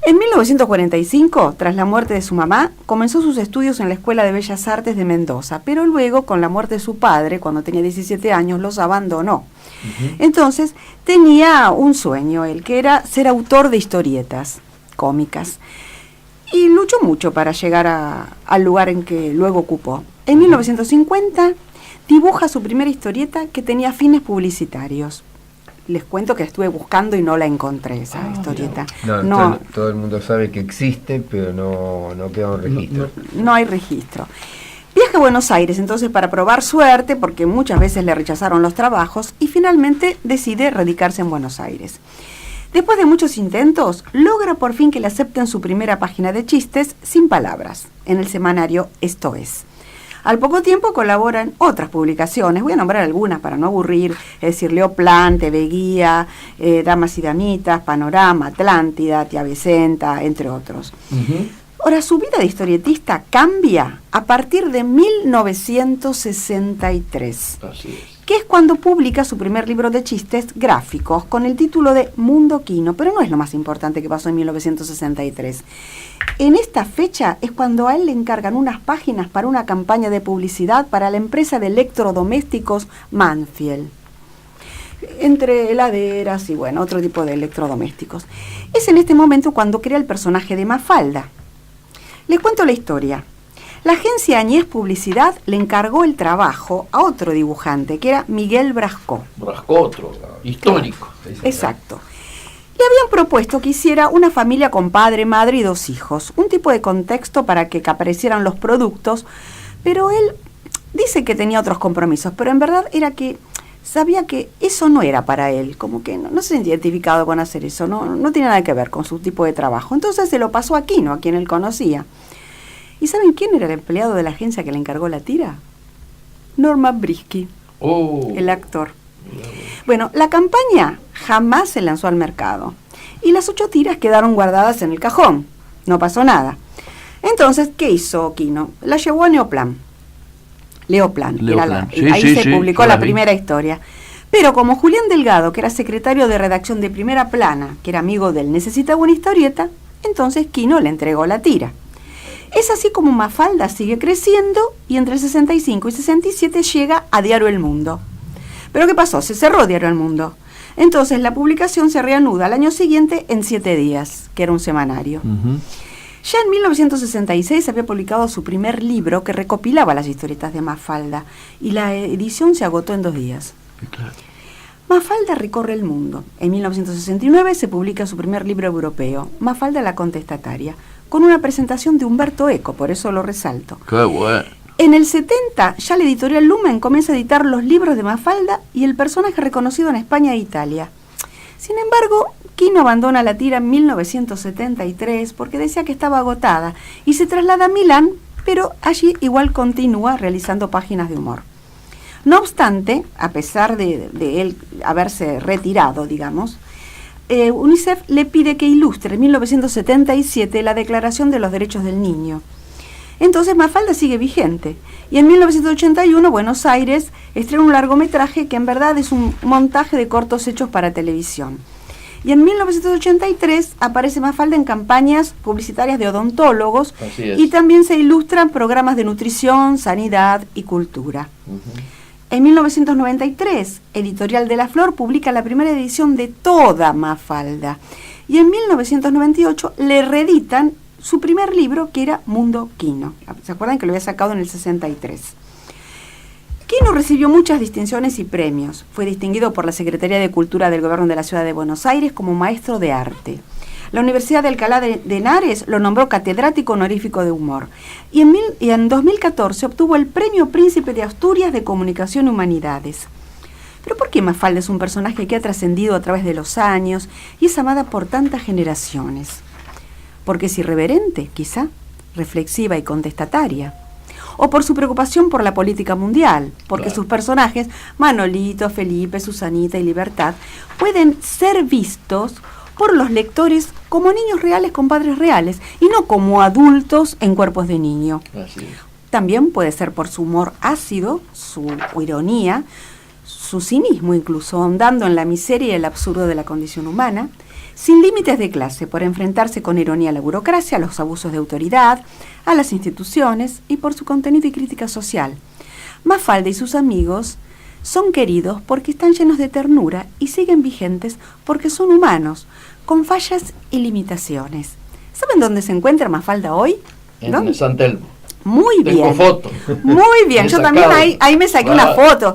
En 1945, tras la muerte de su mamá, comenzó sus estudios en la Escuela de Bellas Artes de Mendoza, pero luego, con la muerte de su padre, cuando tenía 17 años, los abandonó. Entonces, tenía un sueño, él, que era ser autor de historietas cómicas. Y luchó mucho para llegar al lugar en que luego ocupó. En 1950 dibuja su primera historieta que tenía fines publicitarios. Les cuento que estuve buscando y no la encontré, esa historieta.
No. Todo el mundo sabe que existe, pero no queda un registro.
No hay registro. Viaja a Buenos Aires entonces para probar suerte, porque muchas veces le rechazaron los trabajos, y finalmente decide radicarse en Buenos Aires. Después de muchos intentos, logra por fin que le acepten su primera página de chistes sin palabras, en el semanario Esto Es. Al poco tiempo colabora en otras publicaciones, voy a nombrar algunas para no aburrir, es decir, Leoplan, TV Guía, Damas y Damitas, Panorama, Atlántida, Tía Vicenta, entre otros. Ahora, su vida de historietista cambia a partir de 1963.
Así es.
Que es cuando publica su primer libro de chistes gráficos con el título de Mundo Quino, pero no es lo más importante que pasó en 1963. En esta fecha es cuando a él le encargan unas páginas para una campaña de publicidad para la empresa de electrodomésticos Manfield, entre heladeras y bueno, otro tipo de electrodomésticos. Es en este momento cuando crea el personaje de Mafalda. Les cuento la historia. La agencia Añez Publicidad le encargó el trabajo a otro dibujante, que era Miguel Brascó.
Brascó, otro histórico.
Exacto. Le habían propuesto que hiciera una familia con padre, madre y 2 hijos, un tipo de contexto para que aparecieran los productos, pero él dice que tenía otros compromisos, pero en verdad era que sabía que eso no era para él, como que no se sentía identificado con hacer eso, no tiene nada que ver con su tipo de trabajo. Entonces se lo pasó a Quino, a quien él conocía. ¿Y saben quién era el empleado de la agencia que le encargó la tira? Norman Brisky, el actor. Bueno, la campaña jamás se lanzó al mercado y las 8 tiras quedaron guardadas en el cajón. No pasó nada. Entonces, ¿qué hizo Quino? La llevó a Leoplan. Ahí se publicó la primera historia. Pero como Julián Delgado, que era secretario de redacción de Primera Plana, que era amigo del Necesitaba una historieta, entonces Quino le entregó la tira. Es así como Mafalda sigue creciendo y entre el 65 y 67 llega a Diario El Mundo. ¿Pero qué pasó? Se cerró Diario El Mundo. Entonces la publicación se reanuda al año siguiente en 7 días, que era un semanario. Ya en 1966 había publicado su primer libro que recopilaba las historietas de Mafalda y la edición se agotó en 2 días.
Claro.
Mafalda recorre el mundo. En 1969 se publica su primer libro europeo, Mafalda la contestataria, con una presentación de Umberto Eco, por eso lo resalto.
¡Qué bueno!
En el 70 ya la editorial Lumen comienza a editar los libros de Mafalda y el personaje reconocido en España e Italia. Sin embargo, Quino abandona la tira en 1973 porque decía que estaba agotada y se traslada a Milán, pero allí igual continúa realizando páginas de humor. No obstante, a pesar de él haberse retirado, digamos, UNICEF le pide que ilustre en 1977 la Declaración de los Derechos del Niño. Entonces Mafalda sigue vigente y en 1981 Buenos Aires estrena un largometraje que en verdad es un montaje de cortos hechos para televisión. Y en 1983 aparece Mafalda en campañas publicitarias de odontólogos y también se ilustran programas de nutrición, sanidad y cultura. En 1993, Editorial de la Flor publica la primera edición de toda Mafalda y en 1998 le reeditan su primer libro, que era Mundo Quino. ¿Se acuerdan que lo había sacado en el 63? Quino recibió muchas distinciones y premios. Fue distinguido por la Secretaría de Cultura del Gobierno de la Ciudad de Buenos Aires como maestro de arte. La Universidad de Alcalá de Henares lo nombró catedrático honorífico de humor. Y en 2014 obtuvo el Premio Príncipe de Asturias de Comunicación y Humanidades. ¿Pero por qué Mafalda es un personaje que ha trascendido a través de los años y es amada por tantas generaciones? Porque es irreverente, quizá, reflexiva y contestataria. O por su preocupación por la política mundial, porque sus personajes, Manolito, Felipe, Susanita y Libertad, pueden ser vistos por los lectores como niños reales con padres reales y no como adultos en cuerpos de niño.
Así es.
También puede ser por su humor ácido, su ironía, su cinismo incluso, ahondando en la miseria y el absurdo de la condición humana, sin límites de clase, por enfrentarse con ironía a la burocracia, a los abusos de autoridad, a las instituciones y por su contenido y crítica social. Mafalda y sus amigos son queridos porque están llenos de ternura y siguen vigentes porque son humanos, con fallas y limitaciones. ¿Saben dónde se encuentra Mafalda hoy?
En San Telmo.
Muy bien.
Tengo foto.
Muy bien. Yo también ahí me saqué una foto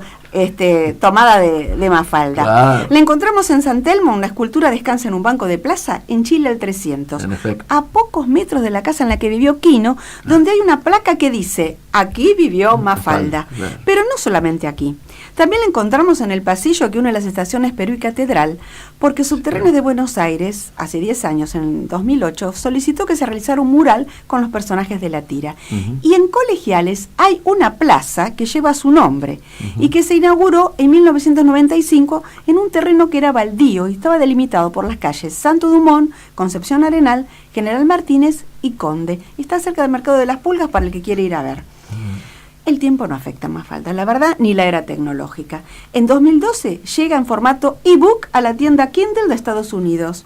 tomada de Mafalda.
Claro.
La encontramos en San Telmo, una escultura descansa en un banco de plaza en Chile al 300.
En efecto.
A pocos metros de la casa en la que vivió Quino, donde hay una placa que dice, aquí vivió Mafalda.
Claro.
Pero no solamente aquí. También la encontramos en el pasillo que une las estaciones Perú y Catedral, porque Subterráneos de Buenos Aires, hace 10 años, en 2008, solicitó que se realizara un mural con los personajes de la tira. Y en Colegiales hay una plaza que lleva su nombre y que se inauguró en 1995 en un terreno que era baldío y estaba delimitado por las calles Santo Dumont, Concepción Arenal, General Martínez y Conde. Y está cerca del Mercado de las Pulgas para el que quiere ir a ver. El tiempo no afecta a Mafalda, la verdad, ni la era tecnológica. En 2012 llega en formato ebook a la tienda Kindle de Estados Unidos.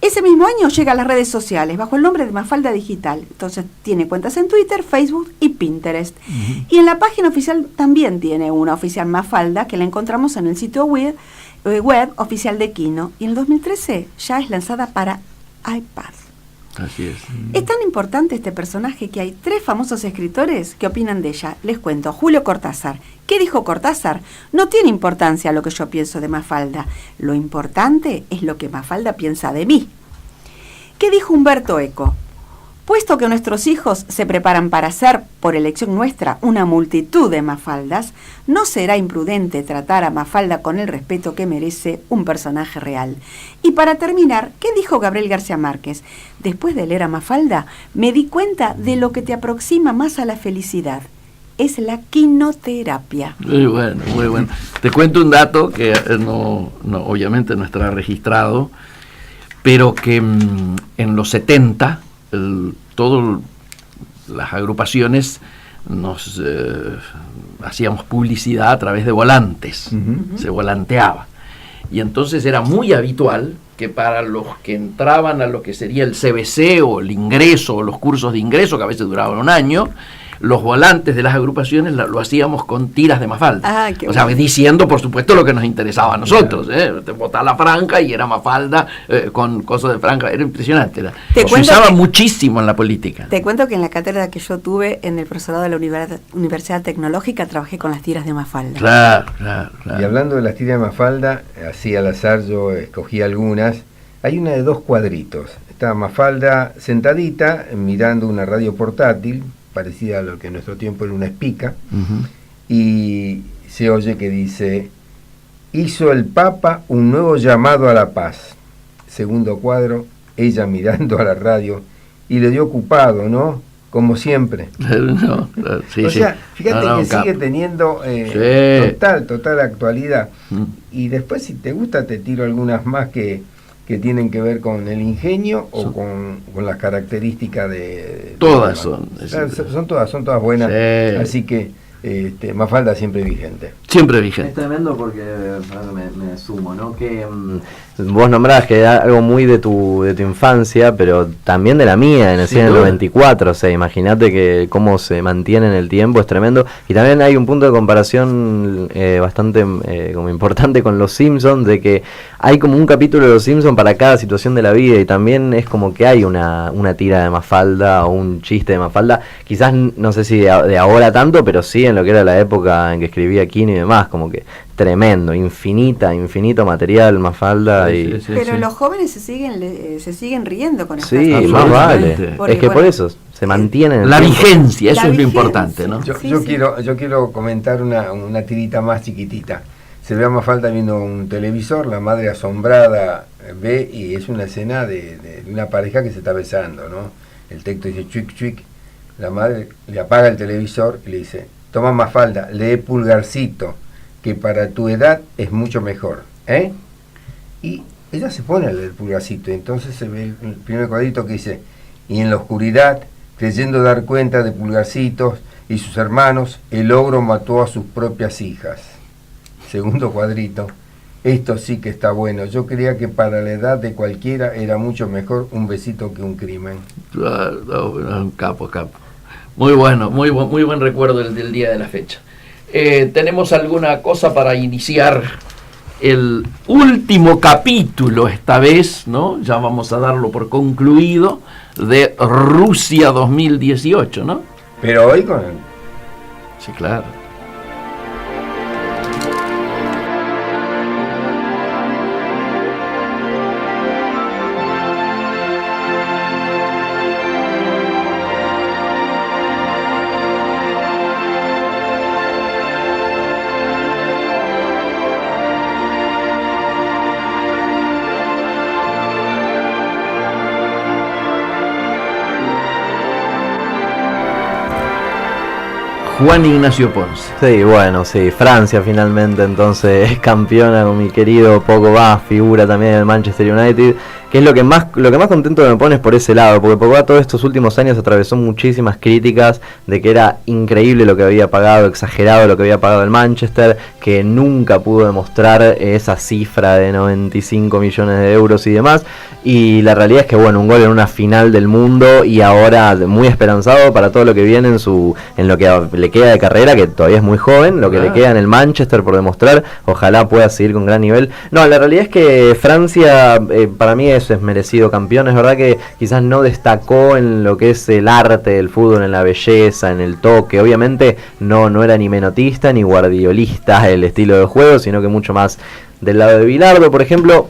Ese mismo año llega a las redes sociales bajo el nombre de Mafalda Digital. Entonces tiene cuentas en Twitter, Facebook y Pinterest. Y en la página oficial también tiene una oficial Mafalda que la encontramos en el sitio web oficial de Quino. Y en el 2013 ya es lanzada para iPad.
Así es.
Es tan importante este personaje que hay 3 famosos escritores que opinan de ella. Les cuento, Julio Cortázar. ¿Qué dijo Cortázar? No tiene importancia lo que yo pienso de Mafalda. Lo importante es lo que Mafalda piensa de mí. ¿Qué dijo Umberto Eco? Puesto que nuestros hijos se preparan para ser, por elección nuestra, una multitud de Mafaldas, no será imprudente tratar a Mafalda con el respeto que merece un personaje real. Y para terminar, ¿qué dijo Gabriel García Márquez? Después de leer a Mafalda, me di cuenta de lo que te aproxima más a la felicidad. Es la quinoterapia.
Muy bueno, muy bueno. Te cuento un dato que no obviamente no estará registrado, pero que en los 70... todas las agrupaciones nos hacíamos publicidad a través de volantes, se volanteaba, y entonces era muy habitual que para los que entraban a lo que sería el CBC o el ingreso o los cursos de ingreso, que a veces duraban un año, los volantes de las agrupaciones lo hacíamos con tiras de Mafalda. O sea,
bueno.
diciendo, por supuesto, lo que nos interesaba a nosotros. Te botaba la franja y era Mafalda con cosas de franja. Era impresionante. Se usaba muchísimo en la política.
Te cuento que en la cátedra que yo tuve en el profesorado de la Universidad Tecnológica trabajé con las tiras de Mafalda.
Claro. Y hablando de las tiras de Mafalda, así al azar yo escogí algunas. Hay una de 2 cuadritos. Está Mafalda sentadita mirando una radio portátil, parecida a lo que en nuestro tiempo era una espica, y se oye que dice: hizo el Papa un nuevo llamado a la paz. Segundo cuadro, ella mirando a la radio y le dio ocupado, ¿no? Como siempre. Fíjate que sigue teniendo total actualidad. Y después, si te gusta, te tiro algunas más que tienen que ver con el ingenio o con las características de
todas
son todas buenas. Así que Mafalda siempre vigente.
Es tremendo porque me sumo, ¿no? Que vos nombrás que era algo muy de tu infancia, pero también de la mía, nací en el 94, o sea, imagínate que cómo se mantiene en el tiempo, es tremendo. Y también hay un punto de comparación bastante como importante con Los Simpsons, de que hay como un capítulo de Los Simpsons para cada situación de la vida, y también es como que hay una tira de Mafalda o un chiste de Mafalda, quizás no sé si de ahora tanto, pero sí en lo que era la época en que escribía Quino y demás, como que tremendo, infinito material, Mafalda.
Pero los jóvenes se siguen riendo con
estas cosas. Sí, más vale. Porque, es que por eso se mantiene
la vigencia, eso es lo importante, ¿no?
Yo quiero comentar una tirita más chiquitita. Se ve a Mafalda viendo un televisor, la madre asombrada ve, y es una escena de una pareja que se está besando, ¿no? El texto dice chuic chuic, la madre le apaga el televisor y le dice: toma Mafalda, lee Pulgarcito, que para tu edad es mucho mejor, ¿eh? Y ella se pone a leer Pulgarcito, y entonces se ve el primer cuadrito que dice: y en la oscuridad, creyendo dar cuenta de Pulgarcitos y sus hermanos, el ogro mató a sus propias hijas. Segundo cuadrito: esto sí que está bueno, yo creía que para la edad de cualquiera era mucho mejor un besito que un crimen.
Un capo. Muy bueno, muy buen recuerdo del día de la fecha. ¿Tenemos alguna cosa para iniciar el último capítulo esta vez, ¿no? Ya vamos a darlo por concluido, de Rusia 2018, ¿no?
Pero hoy con él.
Sí, claro. Juan Ignacio Ponce.
Sí, bueno, Francia finalmente entonces es campeona con mi querido Pogba, figura también del Manchester United, que es lo que más contento me pone es por ese lado, porque Pogba todos estos últimos años atravesó muchísimas críticas de que era increíble lo que había pagado, exagerado lo que había pagado el Manchester, que nunca pudo demostrar esa cifra de 95 millones de euros y demás, y la realidad es que bueno, un gol en una final del mundo, y ahora muy esperanzado para todo lo que viene en lo que le queda de carrera, que todavía es muy joven, lo que le queda en el Manchester por demostrar, ojalá pueda seguir con gran nivel. No, la realidad es que Francia para mí es merecido campeón. Es verdad que quizás no destacó en lo que es el arte del fútbol, en la belleza, en el toque, obviamente no era ni menotista ni guardiolista el estilo de juego, sino que mucho más del lado de Bilardo, por ejemplo,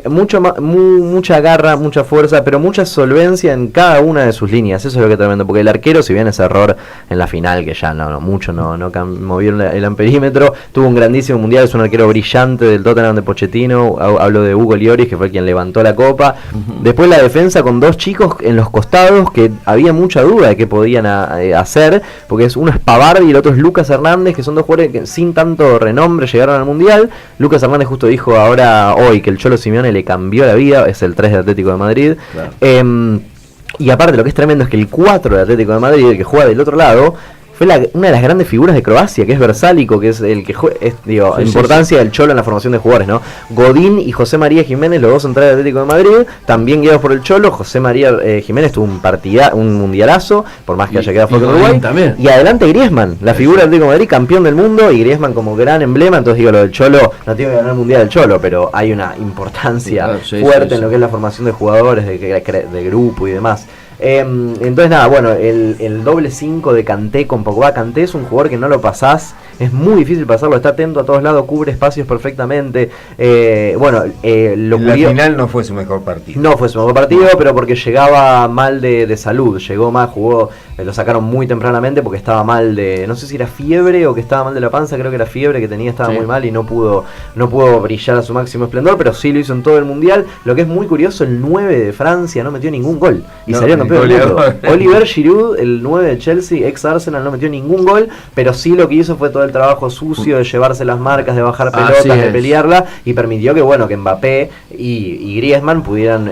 mucha garra, mucha fuerza, pero mucha solvencia en cada una de sus líneas. Eso es lo que es tremendo, porque el arquero, si bien ese error en la final, que ya no movieron el amperímetro, tuvo un grandísimo mundial, es un arquero brillante del Tottenham de Pochettino. Hablo de Hugo Lloris, que fue quien levantó la copa. Después la defensa con dos chicos en los costados, que había mucha duda de qué podían hacer, porque uno es Pavard y el otro es Lucas Hernández, que son dos jugadores que sin tanto renombre llegaron al mundial. Lucas Hernández dijo hoy que el Cholo Simeone le cambió la vida, es el 3 de Atlético de Madrid. Claro. Y aparte lo que es tremendo es que el 4 de Atlético de Madrid, el que juega del otro lado, fue una de las grandes figuras de Croacia, que es Versálico, que es el que importancia del Cholo en la formación de jugadores, ¿no? Godín y José María Jiménez, los dos centrales del Atlético de Madrid, también guiados por el Cholo. José María Jiménez tuvo un mundialazo, por más que haya quedado fuera de Uruguay. También. Y adelante Griezmann, la figura del Atlético de Madrid, campeón del mundo, y Griezmann como gran emblema. Entonces digo, lo del Cholo, no tiene que ganar el mundial del Cholo, pero hay una importancia fuerte en lo que es la formación de jugadores, de grupo y demás. Entonces nada, bueno, el doble 5 de Kanté con Pogba. Kanté es un jugador que no lo pasás, es muy difícil pasarlo, está atento a todos lados, cubre espacios perfectamente.
La final no fue su mejor partido.
No fue su mejor partido, pero porque llegaba mal de salud, llegó mal, jugó, lo sacaron muy tempranamente porque estaba mal de, no sé si era fiebre o que estaba mal de la panza, creo que era fiebre que tenía, estaba muy mal y no pudo brillar a su máximo esplendor, pero sí lo hizo en todo el mundial. Lo que es muy curioso, el 9 de Francia no metió ningún gol y salió campeón del mundo. Oliver Giroud, el 9 de Chelsea, ex Arsenal, no metió ningún gol, pero sí lo que hizo fue todo el trabajo sucio de llevarse las marcas, de bajar pelotas, de pelearla, y permitió que Mbappé y Griezmann pudieran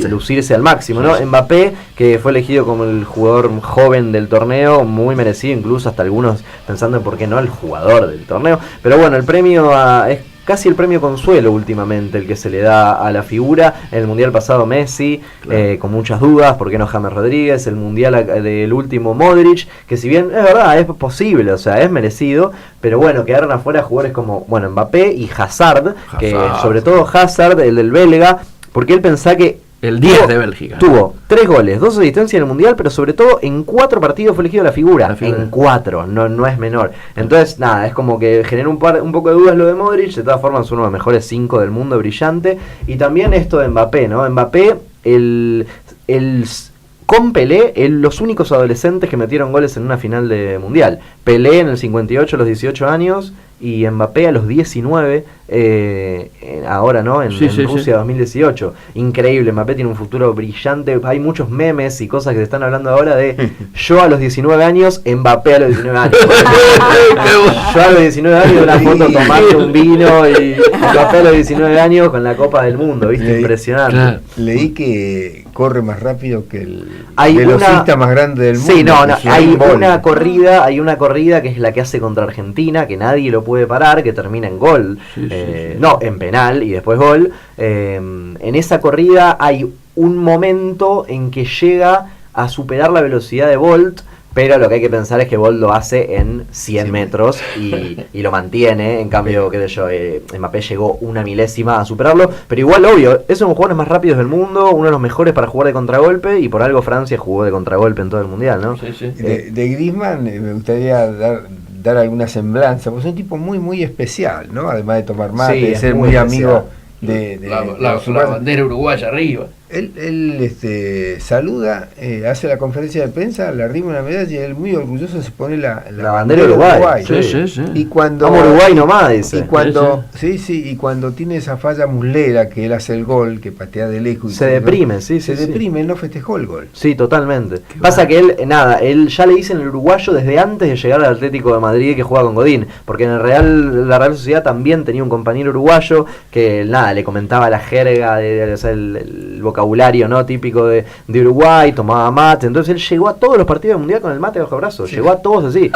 lucirse al máximo, ¿no? Mbappé, que fue elegido como el jugador joven del torneo, muy merecido, incluso hasta algunos pensando en por qué no el jugador del torneo, pero bueno, el premio es casi el premio consuelo últimamente el que se le da a la figura. En el mundial pasado Messi, con muchas dudas, ¿por qué no James Rodríguez? El mundial del último Modric, que si bien es verdad, es posible, o sea, es merecido, pero bueno, quedaron afuera jugadores como, Mbappé y Hazard, que sobre todo Hazard, el del belga, porque él pensaba que
el 10 de Bélgica.
Tuvo 3 goles, 2 asistencias en el Mundial, pero sobre todo en 4 partidos fue elegido la figura. En 4, no es menor. Entonces, nada, es como que genera un poco de dudas lo de Modric. De todas formas, es uno de los mejores 5 del mundo, brillante. Y también esto de Mbappé, ¿no? Mbappé, con Pelé, los únicos adolescentes que metieron goles en una final de Mundial. Pelé en el 58 a los 18 años y Mbappé a los 19, ahora no, en Rusia 2018. Increíble, Mbappé tiene un futuro brillante. Hay muchos memes y cosas que se están hablando ahora de yo a los 19 años, Mbappé a los 19 años. Yo a los 19 años una foto tomando un vino y Mbappé a los 19 años con la Copa del Mundo, ¿viste? Impresionante.
Leí que corre más rápido que el velocista más grande del mundo.
Sí, hay una corrida que es la que hace contra Argentina, que nadie lo puede parar, que termina en gol, en penal y después gol. En esa corrida hay un momento en que llega a superar la velocidad de Bolt, pero lo que hay que pensar es que Bolt lo hace en 100 metros y lo mantiene. En cambio, Mbappé llegó una milésima a superarlo, pero igual, obvio, es uno de los jugadores más rápidos del mundo, uno de los mejores para jugar de contragolpe, y por algo Francia jugó de contragolpe en todo el mundial, ¿no?
De Griezmann me gustaría dar alguna semblanza, porque es un tipo muy muy especial, ¿no? Además de tomar mate, de ser muy amigo de
la bandera uruguaya arriba.
Él saluda, hace la conferencia de prensa, le arrima una medalla y él muy orgulloso se pone la
bandera de Uruguay.
Y cuando
como Uruguay nomás dice.
Y cuando tiene esa falla muslera que él hace el gol, que patea de lejos,
se deprime,
él no festejó el gol.
Sí, totalmente. Pasa que él ya le dicen el uruguayo desde antes de llegar al Atlético de Madrid, que juega con Godín, porque en la Real Sociedad también tenía un compañero uruguayo que le comentaba la jerga el vocabulario, ¿no?, típico de Uruguay, tomaba mate. Entonces él llegó a todos los partidos del mundial con el mate bajo el brazo, llegó a todos así.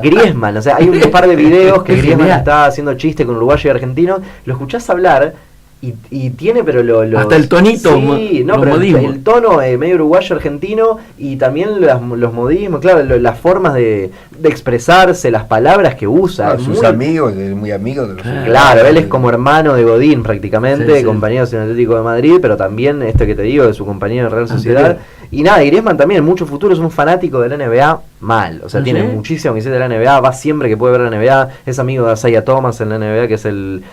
Griezmann, o sea, hay un par de videos que Griezmann está haciendo chiste con uruguayos y argentinos, lo escuchás hablar y tiene, pero hasta
el tonito,
el tono medio uruguayo argentino, y también los modismos, claro, las formas de expresarse, las palabras que usa.
Sus amigos, es muy amigo de los
claro, él es como hermano de Godín prácticamente, compañeros en el Atlético de Madrid, pero también que te digo de su compañero en Real Sociedad. Y nada, Griezmann también, mucho futuro, es un fanático de la NBA mal, o sea, tiene muchísima camiseta de la NBA, va siempre que puede ver la NBA, es amigo de Isaiah Thomas en la NBA, que es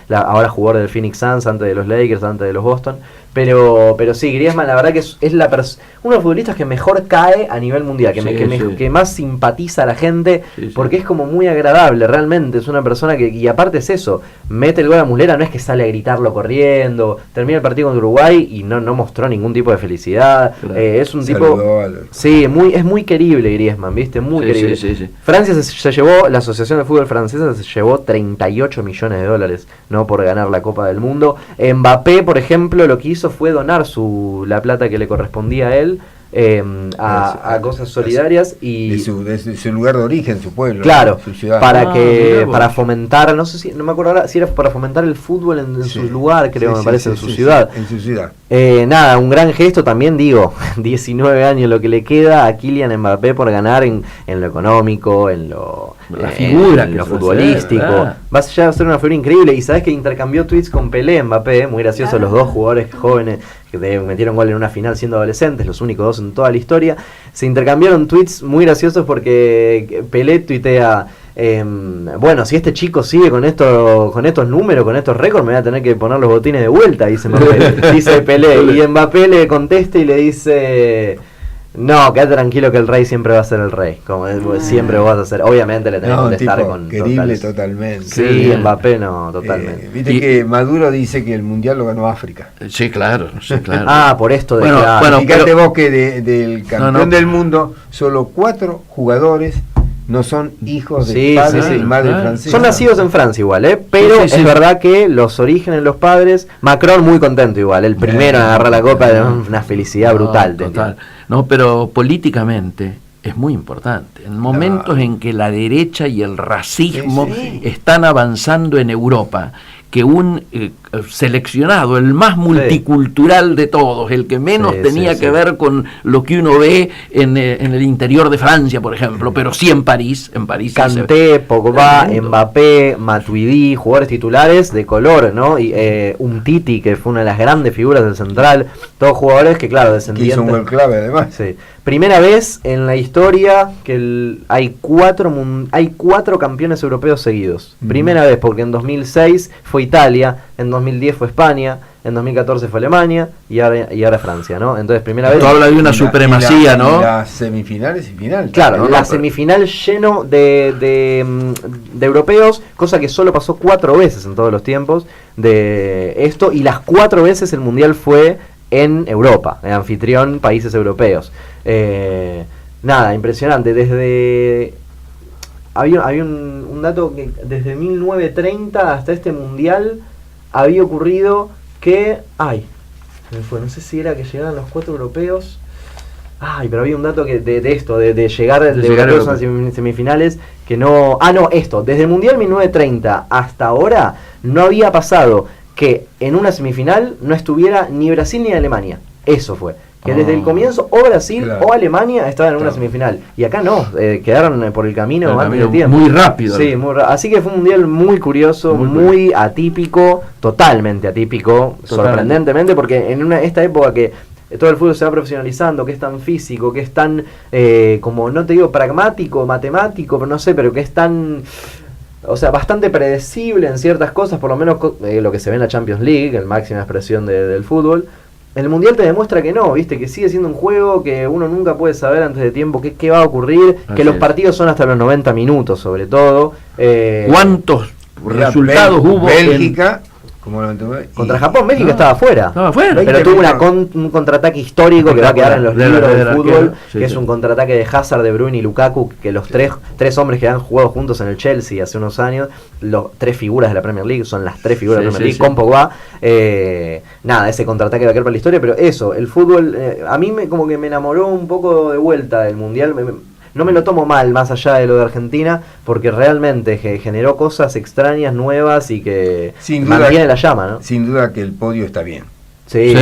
ahora jugador del Phoenix Suns, antes de los Lakers, antes de los Boston. Pero sí, Griezmann la verdad que es uno de los futbolistas que mejor cae a nivel mundial, que más simpatiza a la gente, porque es como muy agradable, realmente, es una persona y aparte es eso, mete el gol a muslera, no es que sale a gritarlo corriendo, termina el partido contra Uruguay y no mostró ningún tipo de felicidad, es un tipo, es muy querible Griezmann, ¿viste? Muy querible. Francia se llevó, la Asociación de Fútbol Francesa se llevó 38 millones de dólares, ¿no?, por ganar la Copa del Mundo. Mbappé, por ejemplo, lo que hizo fue donar la plata que le correspondía a él a cosas solidarias y
de su lugar de origen, su pueblo,
claro,
su ciudad.
para fomentar, no sé si, no me acuerdo ahora si era para fomentar el fútbol en su lugar, creo, me parece, en su ciudad.
En su ciudad.
Nada, un gran gesto también, digo, 19 años lo que le queda a Kylian Mbappé por ganar en lo económico, en lo futbolístico. Va a ser una figura increíble. Y sabes que intercambió tweets con Pelé, Mbappé, muy gracioso, los dos jugadores jóvenes que metieron gol en una final siendo adolescentes, los únicos dos en toda la historia. Se intercambiaron tweets muy graciosos porque Pelé tuitea: bueno, si este chico sigue con estos números, con estos récords, me voy a tener que poner los botines de vuelta, dice Mbappé, dice Pelé. Y Mbappé le contesta y le dice: no, quédate tranquilo que el rey siempre va a ser el rey, como siempre vas a ser. Obviamente le tenés que contestar con
querible totalmente.
Sí, Mbappé no, totalmente.
Viste que Maduro dice que el mundial lo ganó África.
Sí, claro.
Por esto de
fíjate vos que del campeón del mundo, solo 4 jugadores no son hijos de padres y madre francesa.
Son nacidos en Francia igual, pero es verdad que los orígenes, los padres, Macron muy contento igual, el primero en agarrar la copa, una felicidad brutal.
Total. No, pero políticamente es muy importante. En momentos en que la derecha y el racismo están avanzando en Europa, que un seleccionado, el más multicultural de todos, el que menos tenía que ver con lo que uno ve en el interior de Francia, por ejemplo, pero sí en París.
Kanté, Pogba, Mbappé, Matuidi, jugadores titulares de color, ¿no? Y Umtiti, que fue una de las grandes figuras del central, todos jugadores que, claro, descendientes.
Que hizo un gol clave, además.
Sí. Primera vez en la historia que hay 4 campeones europeos seguidos. Primera vez, porque en 2006 fue Italia, en 2010 fue España, en 2014 fue Alemania y ahora Francia, ¿no? Entonces, primera vez.
Tú hablas de una supremacía, ¿no?
Las semifinales y final.
Claro, la semifinal lleno de europeos, cosa que solo pasó 4 veces en todos los tiempos de esto, y las 4 veces el mundial fue en Europa, en anfitrión, países europeos. Nada, impresionante. Desde había un dato que desde 1930 hasta este mundial había ocurrido que no sé si era que llegaran los 4 europeos. Pero había un dato que de esto, de llegar de europeos a las semifinales, que no. Desde el mundial 1930 hasta ahora no había pasado que en una semifinal no estuviera ni Brasil ni Alemania. Eso fue. Que desde el comienzo o Brasil o Alemania estaban en una semifinal. Y acá no, quedaron por el camino antes de tiempo.
Muy rápido.
Sí, así que fue un mundial muy curioso, muy atípico, totalmente atípico, sorprendentemente, porque en esta época que todo el fútbol se va profesionalizando, que es tan físico, que es tan, como no te digo pragmático, matemático, pero no sé, pero que es tan... O sea, bastante predecible en ciertas cosas, por lo menos lo que se ve en la Champions League, la máxima expresión del fútbol. El Mundial te demuestra que no, viste, que sigue siendo un juego que uno nunca puede saber antes de tiempo qué va a ocurrir, que los partidos son hasta los 90 minutos sobre todo.
¿Cuántos resultados hubo?
Bélgica,
contra Japón, México estaba afuera. Pero tuvo un contraataque histórico que va a quedar en los libros del fútbol, que es un contraataque de Hazard, De Bruyne y Lukaku, que los tres hombres que han jugado juntos en el Chelsea hace unos años, los 3 figuras de la Premier League, son las 3 figuras de la Premier League, con Pogba. Ese contraataque va a quedar para la historia, pero eso, el fútbol, a mí como que me enamoró un poco de vuelta del Mundial. No me lo tomo mal, más allá de lo de Argentina, porque realmente generó cosas extrañas, nuevas y que mantiene la llama, ¿no?
Sin duda que el podio está bien.
Sí,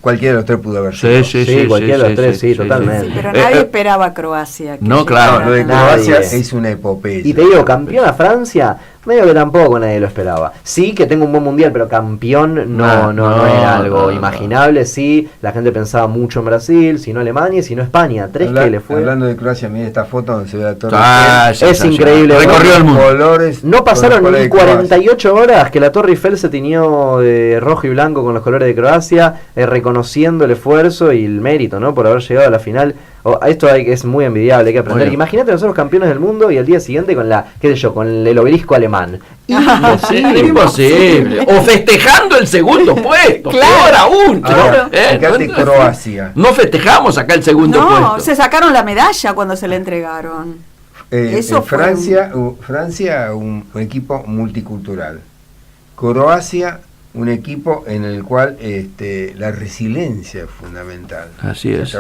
cualquiera de los 3 pudo haber sido.
Sí, cualquiera de los 3, totalmente.
Sí, pero nadie esperaba a Croacia.
No, claro,
lo de Croacia es una epopeya.
Y te digo, campeón a Francia, medio que tampoco nadie lo esperaba. Sí que tengo un buen mundial, pero campeón no era algo imaginable. Sí, la gente pensaba mucho en Brasil, si no Alemania, si no España. 3 que le fue.
Hablando de Croacia, mira esta foto donde se ve la Torre
Eiffel. Es increíble.
Recorrió el mundo.
Colores,
no pasaron ni 48 horas que la Torre Eiffel se tiñó de rojo y blanco con los colores de Croacia, reconociendo el esfuerzo y el mérito, ¿no? Por haber llegado a la final. Esto es muy envidiable, hay que aprender. Imagínate nosotros campeones del mundo y al día siguiente con el obelisco alemán.
Imposible. O festejando el segundo puesto. Peor aún.
Croacia.
No festejamos acá el segundo puesto.
No, se sacaron la medalla cuando se le entregaron.
Francia, un equipo multicultural. Croacia, un equipo en el cual la resiliencia es fundamental.
Así es.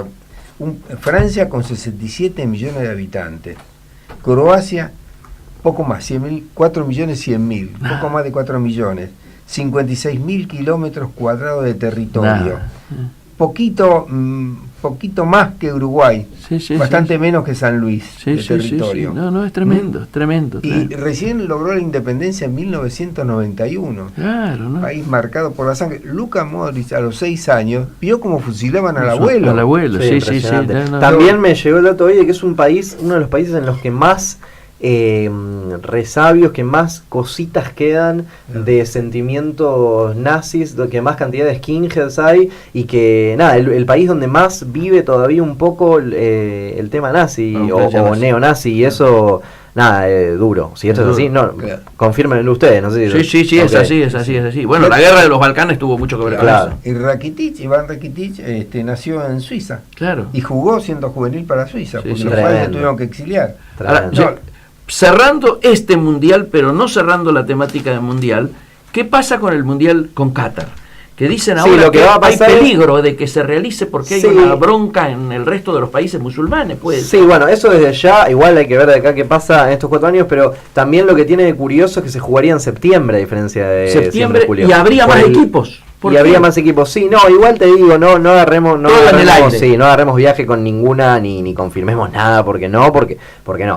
Francia con 67 millones de habitantes. Croacia, poco más, 4 millones 100 mil, poco más de 4 millones. 56.000 kilómetros cuadrados de territorio. Poquito más que Uruguay, bastante menos que San Luis de territorio.
No, es tremendo, es tremendo.
Y recién logró la independencia en 1991.
Claro, ¿no?
País marcado por la sangre. Luka Modric a los 6 años vio cómo fusilaban al abuelo.
Al abuelo, sí.
También me llegó el dato hoy de que es uno de los países en los que más resabios, que más cositas quedan de sentimientos nazis, que más cantidad de skinheads hay, y que nada, el país donde más vive todavía un poco el tema nazi o neonazi, y eso nada, duro. Si esto es así, confírmenlo ustedes, no sé si
sí, okay. es así. Bueno, la guerra de los Balcanes tuvo mucho que ver con eso.
Y Iván Rakitic nació en Suiza.
Claro.
Y jugó siendo juvenil para Suiza, porque los padres tuvieron que exiliar.
Ahora, cerrando este mundial, pero no cerrando la temática del mundial, ¿qué pasa con el mundial con Qatar? Que dicen ahora que hay peligro de que se realice porque hay una bronca en el resto de los países musulmanes, pues.
Sí, bueno, eso desde ya, igual hay que ver de acá qué pasa en estos 4 años, pero también lo que tiene de curioso es que se jugaría en septiembre, a diferencia de
septiembre,
julio.
Y habría más equipos.
Y habría más equipos, sí, no, igual te digo, no agarremos viaje con ninguna, ni confirmemos nada, porque no,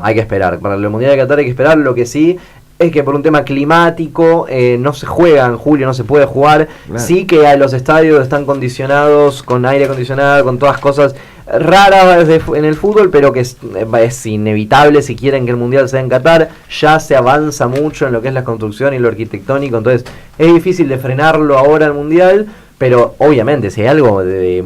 hay que esperar. Para el Mundial de Qatar hay que esperar. Lo que sí es que por un tema climático no se juega en julio, no se puede jugar. Claro. Sí que los estadios están condicionados con aire acondicionado, con todas cosas raras en el fútbol, pero que es inevitable si quieren que el mundial sea en Qatar. Ya se avanza mucho en lo que es la construcción y lo arquitectónico, entonces es difícil de frenarlo ahora el mundial. Pero obviamente si hay algo de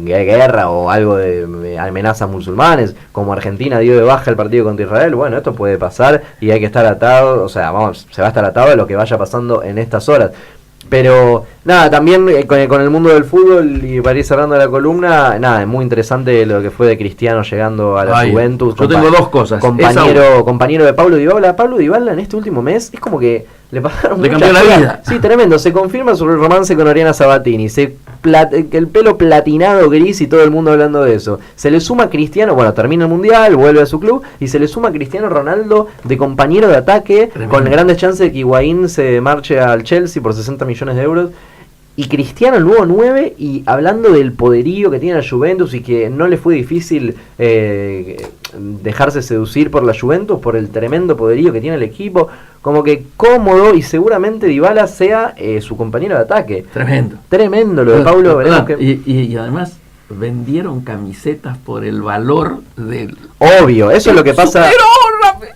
guerra o algo de amenazas musulmanes, como Argentina dio de baja el partido contra Israel, bueno, esto puede pasar y hay que estar atado, o sea, se va a estar atado a lo que vaya pasando en estas horas. Pero nada, también con el mundo del fútbol, y para ir cerrando la columna, nada, es muy interesante lo que fue de Cristiano llegando a la Juventus.
Yo tengo dos cosas.
Compañero de Pablo Dybala. Pablo Dybala en este último mes es como que le pasaron
le cambió la vida.
Sí, tremendo. Se confirma sobre el romance con Oriana Sabatini. El pelo platinado gris y todo el mundo hablando de eso. Se le suma Cristiano, bueno, termina el mundial, vuelve a su club, y se le suma Cristiano Ronaldo de compañero de ataque, con grandes chances de que Higuaín se marche al Chelsea por 60 millones de euros. Y Cristiano, el nuevo 9, y hablando del poderío que tiene la Juventus y que no le fue difícil dejarse seducir por la Juventus, por el tremendo poderío que tiene el equipo, como que cómodo, y seguramente Dybala sea su compañero de ataque. Tremendo lo de Paulo.
Y además vendieron camisetas por el valor del...
Obvio, eso es lo que pasa.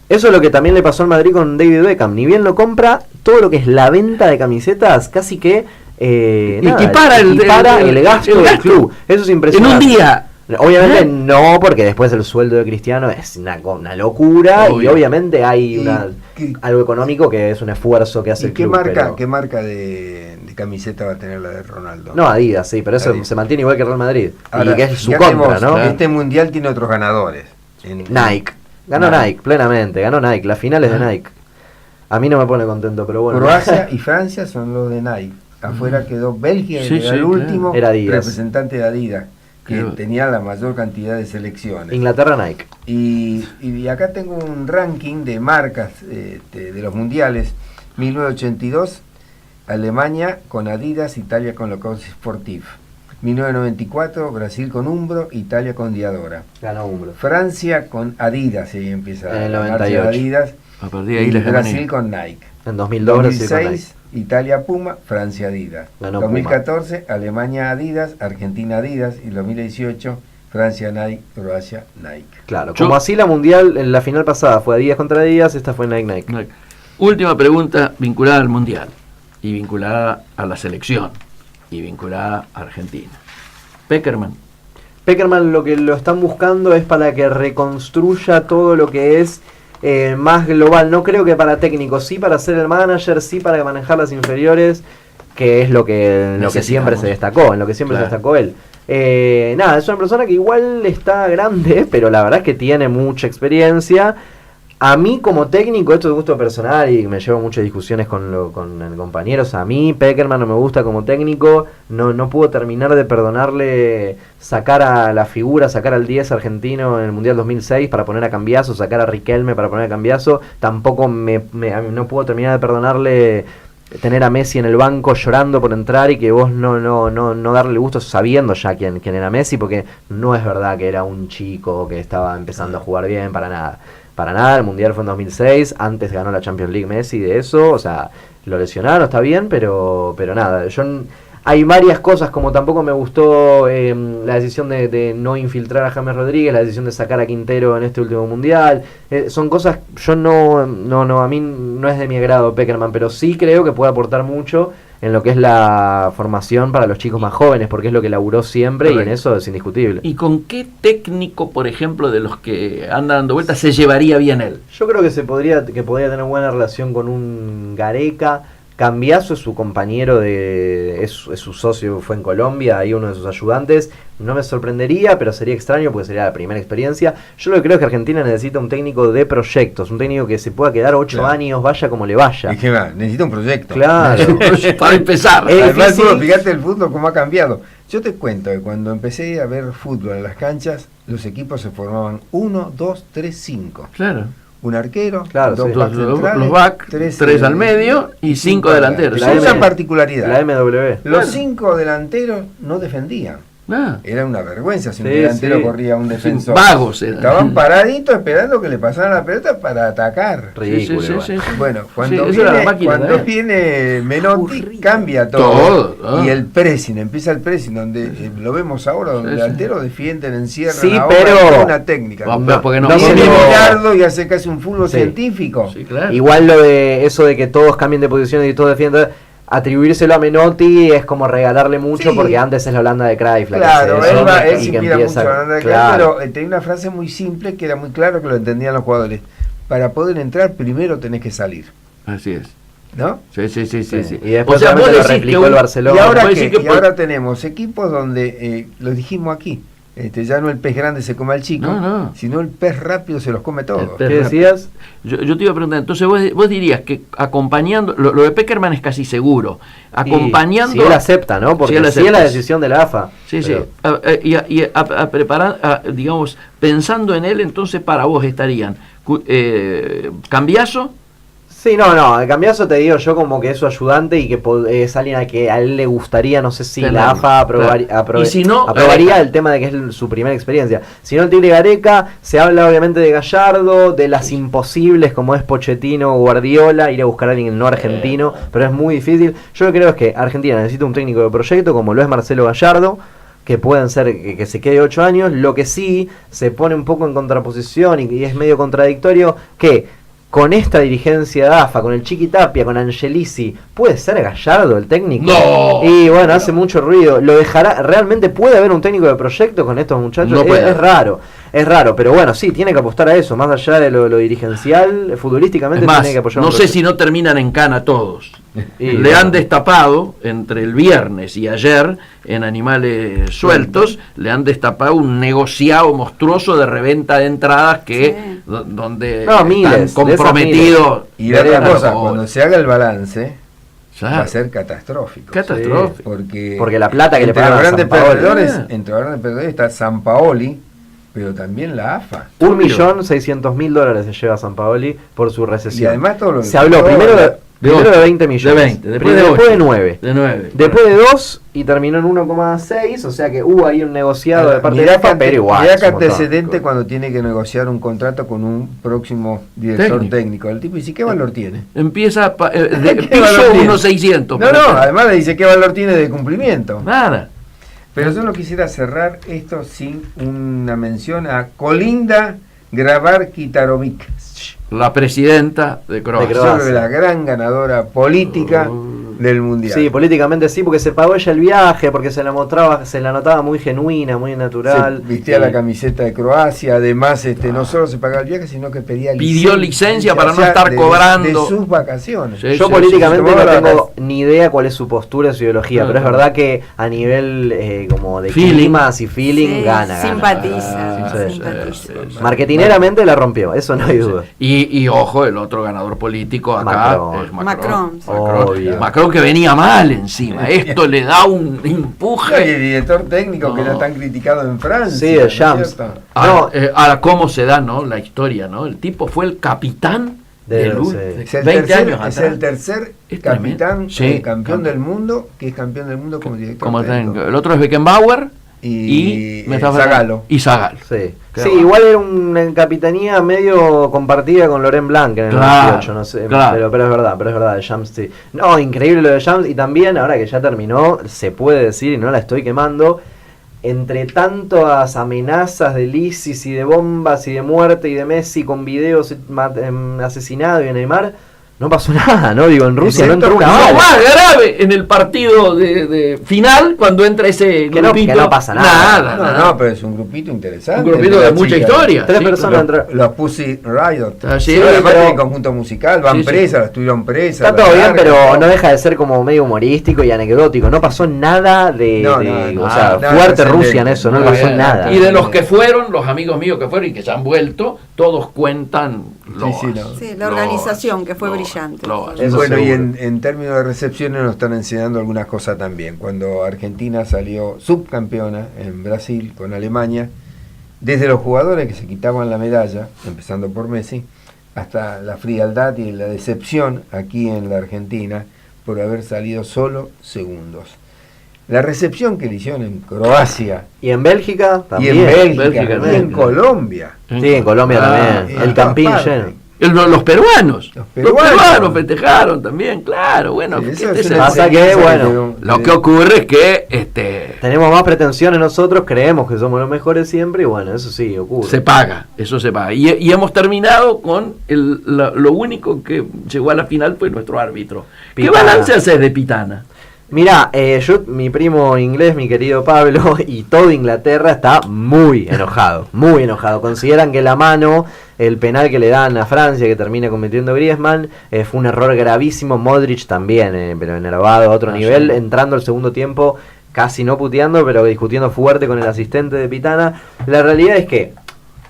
Eso es lo que también le pasó al Madrid con David Beckham. Ni bien lo compra, todo lo que es la venta de camisetas casi que equipara el gasto del club. Eso es impresionante.
En un día.
Obviamente no, porque después el sueldo de Cristiano es una locura. Obvio. Y obviamente hay algo económico que es un esfuerzo que hace el club.
¿Qué marca de camiseta va a tener la de Ronaldo?
No, Adidas, sí, pero eso se mantiene igual que Real Madrid.
Ahora,
y que es su compra, ¿no?
Este mundial tiene otros ganadores.
Nike. Ganó Nike, plenamente. Ganó Nike. Las finales de Nike. A mí no me pone contento, pero bueno.
Croacia y Francia son los de Nike. Afuera quedó Bélgica, que era el último representante de Adidas, que tenía la mayor cantidad de selecciones.
Inglaterra, Nike.
Y acá tengo un ranking de marcas de los mundiales. 1982, Alemania con Adidas, Italia con Lacoste Sportif. 1994, Brasil con Umbro, Italia con Diadora.
Ganó Umbro.
Francia con Adidas, y ahí empieza
en el
la
98.
marcha de Adidas.
A partir de ahí
Brasil con Nike.
En 2002,
2006, Italia Puma, Francia Adidas. 2014, Puma. Alemania Adidas, Argentina Adidas, y 2018, Francia Nike, Croacia Nike.
Claro, como así la mundial, en la final pasada fue Adidas contra Adidas, esta fue Nike.
Última pregunta vinculada al mundial, y vinculada a la selección, y vinculada a Argentina. Peckerman
lo que lo están buscando es para que reconstruya todo lo que es más global. No creo que para técnicos, sí para ser el manager, sí para manejar las inferiores, que es lo que siempre se destacó, en lo que siempre se destacó él. Es una persona que igual está grande, pero la verdad es que tiene mucha experiencia. A mí como técnico, esto es gusto personal y me llevo muchas discusiones con compañeros, a mí Pekerman no me gusta como técnico, no puedo terminar de perdonarle sacar a la figura, sacar al 10 argentino en el Mundial 2006 para poner a Cambiaso, sacar a Riquelme para poner a Cambiaso, tampoco no puedo terminar de perdonarle tener a Messi en el banco llorando por entrar y que vos no darle gusto sabiendo ya quién era Messi, porque no es verdad que era un chico que estaba empezando a jugar bien, para nada, el Mundial fue en 2006, antes ganó la Champions League Messi de eso, o sea, lo lesionaron, está bien, pero nada, hay varias cosas, como tampoco me gustó la decisión de no infiltrar a James Rodríguez, la decisión de sacar a Quintero en este último Mundial, son cosas, a mí no es de mi agrado Pekerman, pero sí creo que puede aportar mucho en lo que es la formación para los chicos más jóvenes, porque es lo que laburó siempre. Correcto. Y en eso es indiscutible.
¿Y con qué técnico, por ejemplo, de los que andan dando vueltas, se llevaría bien él?
Yo creo que podría tener buena relación con un Gareca. Cambiaso es su compañero, es su socio, fue en Colombia, ahí uno de sus ayudantes. No me sorprendería, pero sería extraño porque sería la primera experiencia. Yo lo que creo es que Argentina necesita un técnico de proyectos, un técnico que se pueda quedar 8 años, vaya como le vaya.
Es que necesita un proyecto.
Claro.
Para empezar.
Además, fíjate el fútbol cómo ha cambiado. Yo te cuento que cuando empecé a ver fútbol en las canchas, los equipos se formaban 1, 2, 3, 5.
Claro.
Un arquero,
claro,
dos backs centrales,
los backs, 3 al medio y 5 delanteros.
Esa particularidad.
La MW.
Los 5 delanteros no defendían. Era una vergüenza si un delantero corría a un defensor.
Vagos eran.
Estaban paraditos esperando que le pasaran la pelota para atacar.
Ridículo.
Bueno, cuando viene Menotti cambia todo. Y el pressing, empieza el pressing, donde lo vemos ahora, donde el delantero defienden, encierran,
pero
una técnica.
Porque
no viene Millardo y hace casi un fútbol científico.
Claro.
Igual lo de eso de que todos cambien de posiciones y todos defiendan, atribuírselo a Menotti es como regalarle mucho, porque antes es la Holanda de Cruyff.
Claro, él inspira mucho a la Holanda de Cruyff, pero tenía una frase muy simple que era muy claro que lo entendían los jugadores. Para poder entrar, primero tenés que salir.
Así es.
¿No?
Sí.
Y después lo replicó el Barcelona.
Y ahora tenemos equipos donde, lo dijimos aquí, ya no el pez grande se come al chico, sino el pez rápido se los come todos.
¿Qué decías?
Yo te iba a preguntar, entonces vos dirías que acompañando, lo de Pekerman es casi seguro, acompañando...
Si él acepta, ¿no? Porque si es la decisión de la AFA.
Sí. Y preparar, digamos, pensando en él, entonces para vos estarían Cambiaso.
Sí, no, el Cambiaso te digo yo como que es su ayudante y que es alguien a que a él le gustaría, no sé si la AFA aprobaría el tema de que es su primera experiencia. Si no, el Tigre Gareca, se habla obviamente de Gallardo, de las imposibles como es Pochettino o Guardiola, ir a buscar a alguien no argentino, pero es muy difícil. Yo lo que creo es que Argentina necesita un técnico de proyecto como lo es Marcelo Gallardo, que pueden ser que se quede 8 años, lo que sí se pone un poco en contraposición y es medio contradictorio que con esta dirigencia de AFA, con el Chiqui Tapia, con Angelici, ¿puede ser Gallardo el técnico?
No.
Y bueno, hace mucho ruido. ¿Lo dejará? ¿Realmente puede haber un técnico de proyecto con estos muchachos?
No
es raro, pero bueno, sí, tiene que apostar a eso, más allá de lo dirigencial, futbolísticamente tiene que apoyar.
No sé si no terminan en cana todos. Le han destapado entre el viernes y ayer en Animales Sueltos, le han destapado un negociado monstruoso de reventa de entradas que donde están comprometidos.
Y la otra cosa, cuando se haga el balance, va a ser catastrófico. Porque la plata que le pagan a San Paoli, entre los grandes perdedores está Sampaoli, pero también la AFA.
$1.600.000 se lleva San Paoli por su recesión.
Y además todo lo que
se habló primero de 20 millones.
Después
de 9. Después de 2 y terminó en 1,6. O sea que hubo ahí un negociado de parte de la AFA, pero igual.
Mirá que antecedente cuando tiene que negociar un contrato con un próximo director técnico. El tipo dice, ¿qué valor tiene?
Empieza de piso 1.600.
No, además le dice, ¿qué valor tiene de cumplimiento?
Nada.
Pero yo no quisiera cerrar esto sin una mención a Kolinda Grabar-Kitarovic,
la presidenta de Croacia.
La gran ganadora política del mundial.
Sí, políticamente sí, porque se pagó ella el viaje, porque se la notaba muy genuina, muy natural.
Se vistía la camiseta de Croacia, además no solo se pagaba el viaje, sino que
pidió licencia para no estar cobrando
de sus vacaciones.
Yo políticamente no tengo ni idea cuál es su postura, su ideología, pero es verdad que a nivel como de climas y feeling gana.
Simpatiza.
Marketineramente la rompió, eso no hay duda.
Y ojo, el otro ganador político acá es Macron.
Macron.
Macron que venía mal encima. Esto le da un empuje.
Y el director técnico que era tan criticado en Francia.
Sí, el Champs.
Ahora, cómo se da, ¿no? La historia, ¿no? El tipo fue el capitán de 20 años atrás.
Es el tercer capitán, campeón del mundo, que es campeón del mundo como director técnico.
El otro es Beckenbauer.
Y Zagallo.
Y Zagallo.
Sí, igual era una capitanía medio compartida con Laurent Blanc en el 98, no sé, pero es verdad, de Champs sí. No, increíble lo de Champs, y también, ahora que ya terminó, se puede decir, y no la estoy quemando, entre tantas amenazas del ISIS y de bombas y de muerte y de Messi con videos asesinado y en Neymar, no pasó nada, ¿no? Digo, en Rusia no entró una bala.
Más grave en el partido de final, cuando entra ese grupito.
Que no pasa nada.
No, pero es un grupito interesante.
Un grupito de mucha historia.
3 personas entraron.
Los Pussy Riot.
Pero
el conjunto musical, van presas, estuvieron presas.
Está todo bien, pero no deja de ser como medio humorístico y anecdótico. No pasó nada fuerte Rusia en eso, no pasó nada.
Y de los que fueron, los amigos míos que fueron y que se han vuelto, todos cuentan
la organización que fue brillante.
Bueno, y en términos de recepciones nos están enseñando algunas cosas también. Cuando Argentina salió subcampeona en Brasil con Alemania, desde los jugadores que se quitaban la medalla, empezando por Messi, hasta la frialdad y la decepción aquí en la Argentina por haber salido solo segundos. La recepción que le hicieron en Croacia.
Y en Bélgica también.
Y en Colombia.
Sí, en Colombia también. El Campín lleno.
Los peruanos festejaron también, claro. Bueno, lo que ocurre es que
tenemos más pretensiones nosotros, creemos que somos los mejores siempre, y bueno, eso sí ocurre.
Se paga. Y hemos terminado con lo único que llegó a la final fue nuestro árbitro. Pitana. ¿Qué balance haces de Pitana?
Mirá, mi primo inglés, mi querido Pablo, y todo Inglaterra está muy enojado. Consideran que la mano, el penal que le dan a Francia, que termina cometiendo Griezmann, fue un error gravísimo. Modric también, pero enervado a otro nivel, entrando al segundo tiempo, casi no puteando, pero discutiendo fuerte con el asistente de Pitana. La realidad es que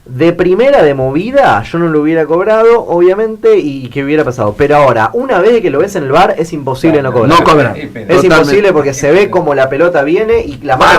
de primera, de movida, yo no lo hubiera cobrado, obviamente, y que hubiera pasado. Pero ahora, una vez que lo ves en el VAR, es imposible no cobrar.
No cobrar.
Es imposible porque se ve como la pelota viene y la mano.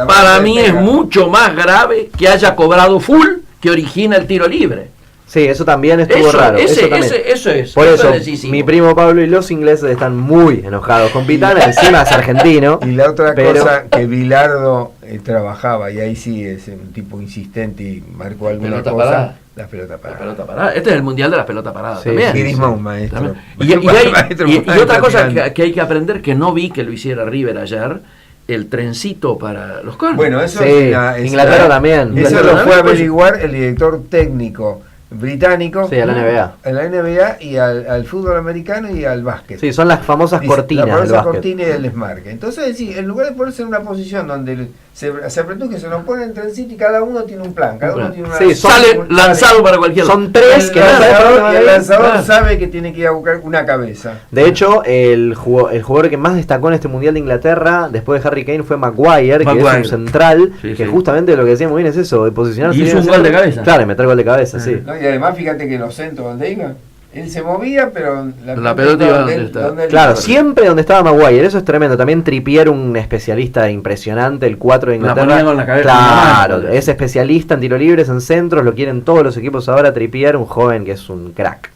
Para mí es mucho más grave que haya cobrado full que origina el tiro libre.
Sí, eso también estuvo raro.
Eso es.
Por eso, mi primo Pablo y los ingleses están muy enojados con Pitana, encima es argentino.
Y la otra cosa que Bilardo trabajaba, y ahí sí es un tipo insistente y marcó alguna cosa. La pelota parada.
Este es el mundial de las pelotas paradas.
Sí,
también.
Griezmann, maestro.
Y otra cosa que hay que aprender, que no vi que lo hiciera River ayer, el trencito para los corners.
Bueno, eso
Inglaterra también.
Eso lo fue a averiguar el director técnico británico,
a la NBA.
A la NBA y al fútbol americano y al básquet.
Sí, son las famosas cortinas.
La famosa cortina y el desmarque. Entonces, sí, en lugar de ponerse en una posición donde se apretó, que se nos pone en trencito y cada uno tiene un plan, cada uno tiene una.
Sale lanzado para cualquier lado.
Son tres que
el lanzador sabe que tiene que ir a buscar una cabeza.
De hecho, el jugador que más destacó en este mundial de Inglaterra, después de Harry Kane, fue Maguire, que es un central, que justamente lo que decía muy bien es eso, de posicionarse.
Y hizo un gol de cabeza.
Claro, meter gol de cabeza, sí.
Y además, fíjate que los centros donde iba, él se movía, pero
la pelota iba donde estaba.
Claro, siempre donde estaba Maguire, eso es tremendo. También Trippier, un especialista impresionante, el 4 de Inglaterra.
Con la cabeza,
claro, es especialista en tiro libres, en centros, lo quieren todos los equipos ahora. Trippier, un joven que es un crack.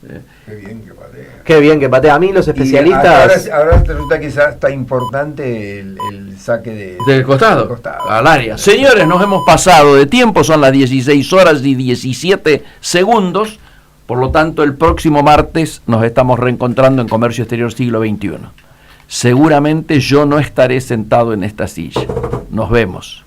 Qué bien que patea.
Qué bien que patea. A mí los especialistas.
Ahora resulta que está importante el saque
del costado, al área. Señores, nos hemos pasado de tiempo, son las 16 horas y 17 segundos. Por lo tanto, el próximo martes nos estamos reencontrando en Comercio Exterior Siglo XXI. Seguramente yo no estaré sentado en esta silla. Nos vemos.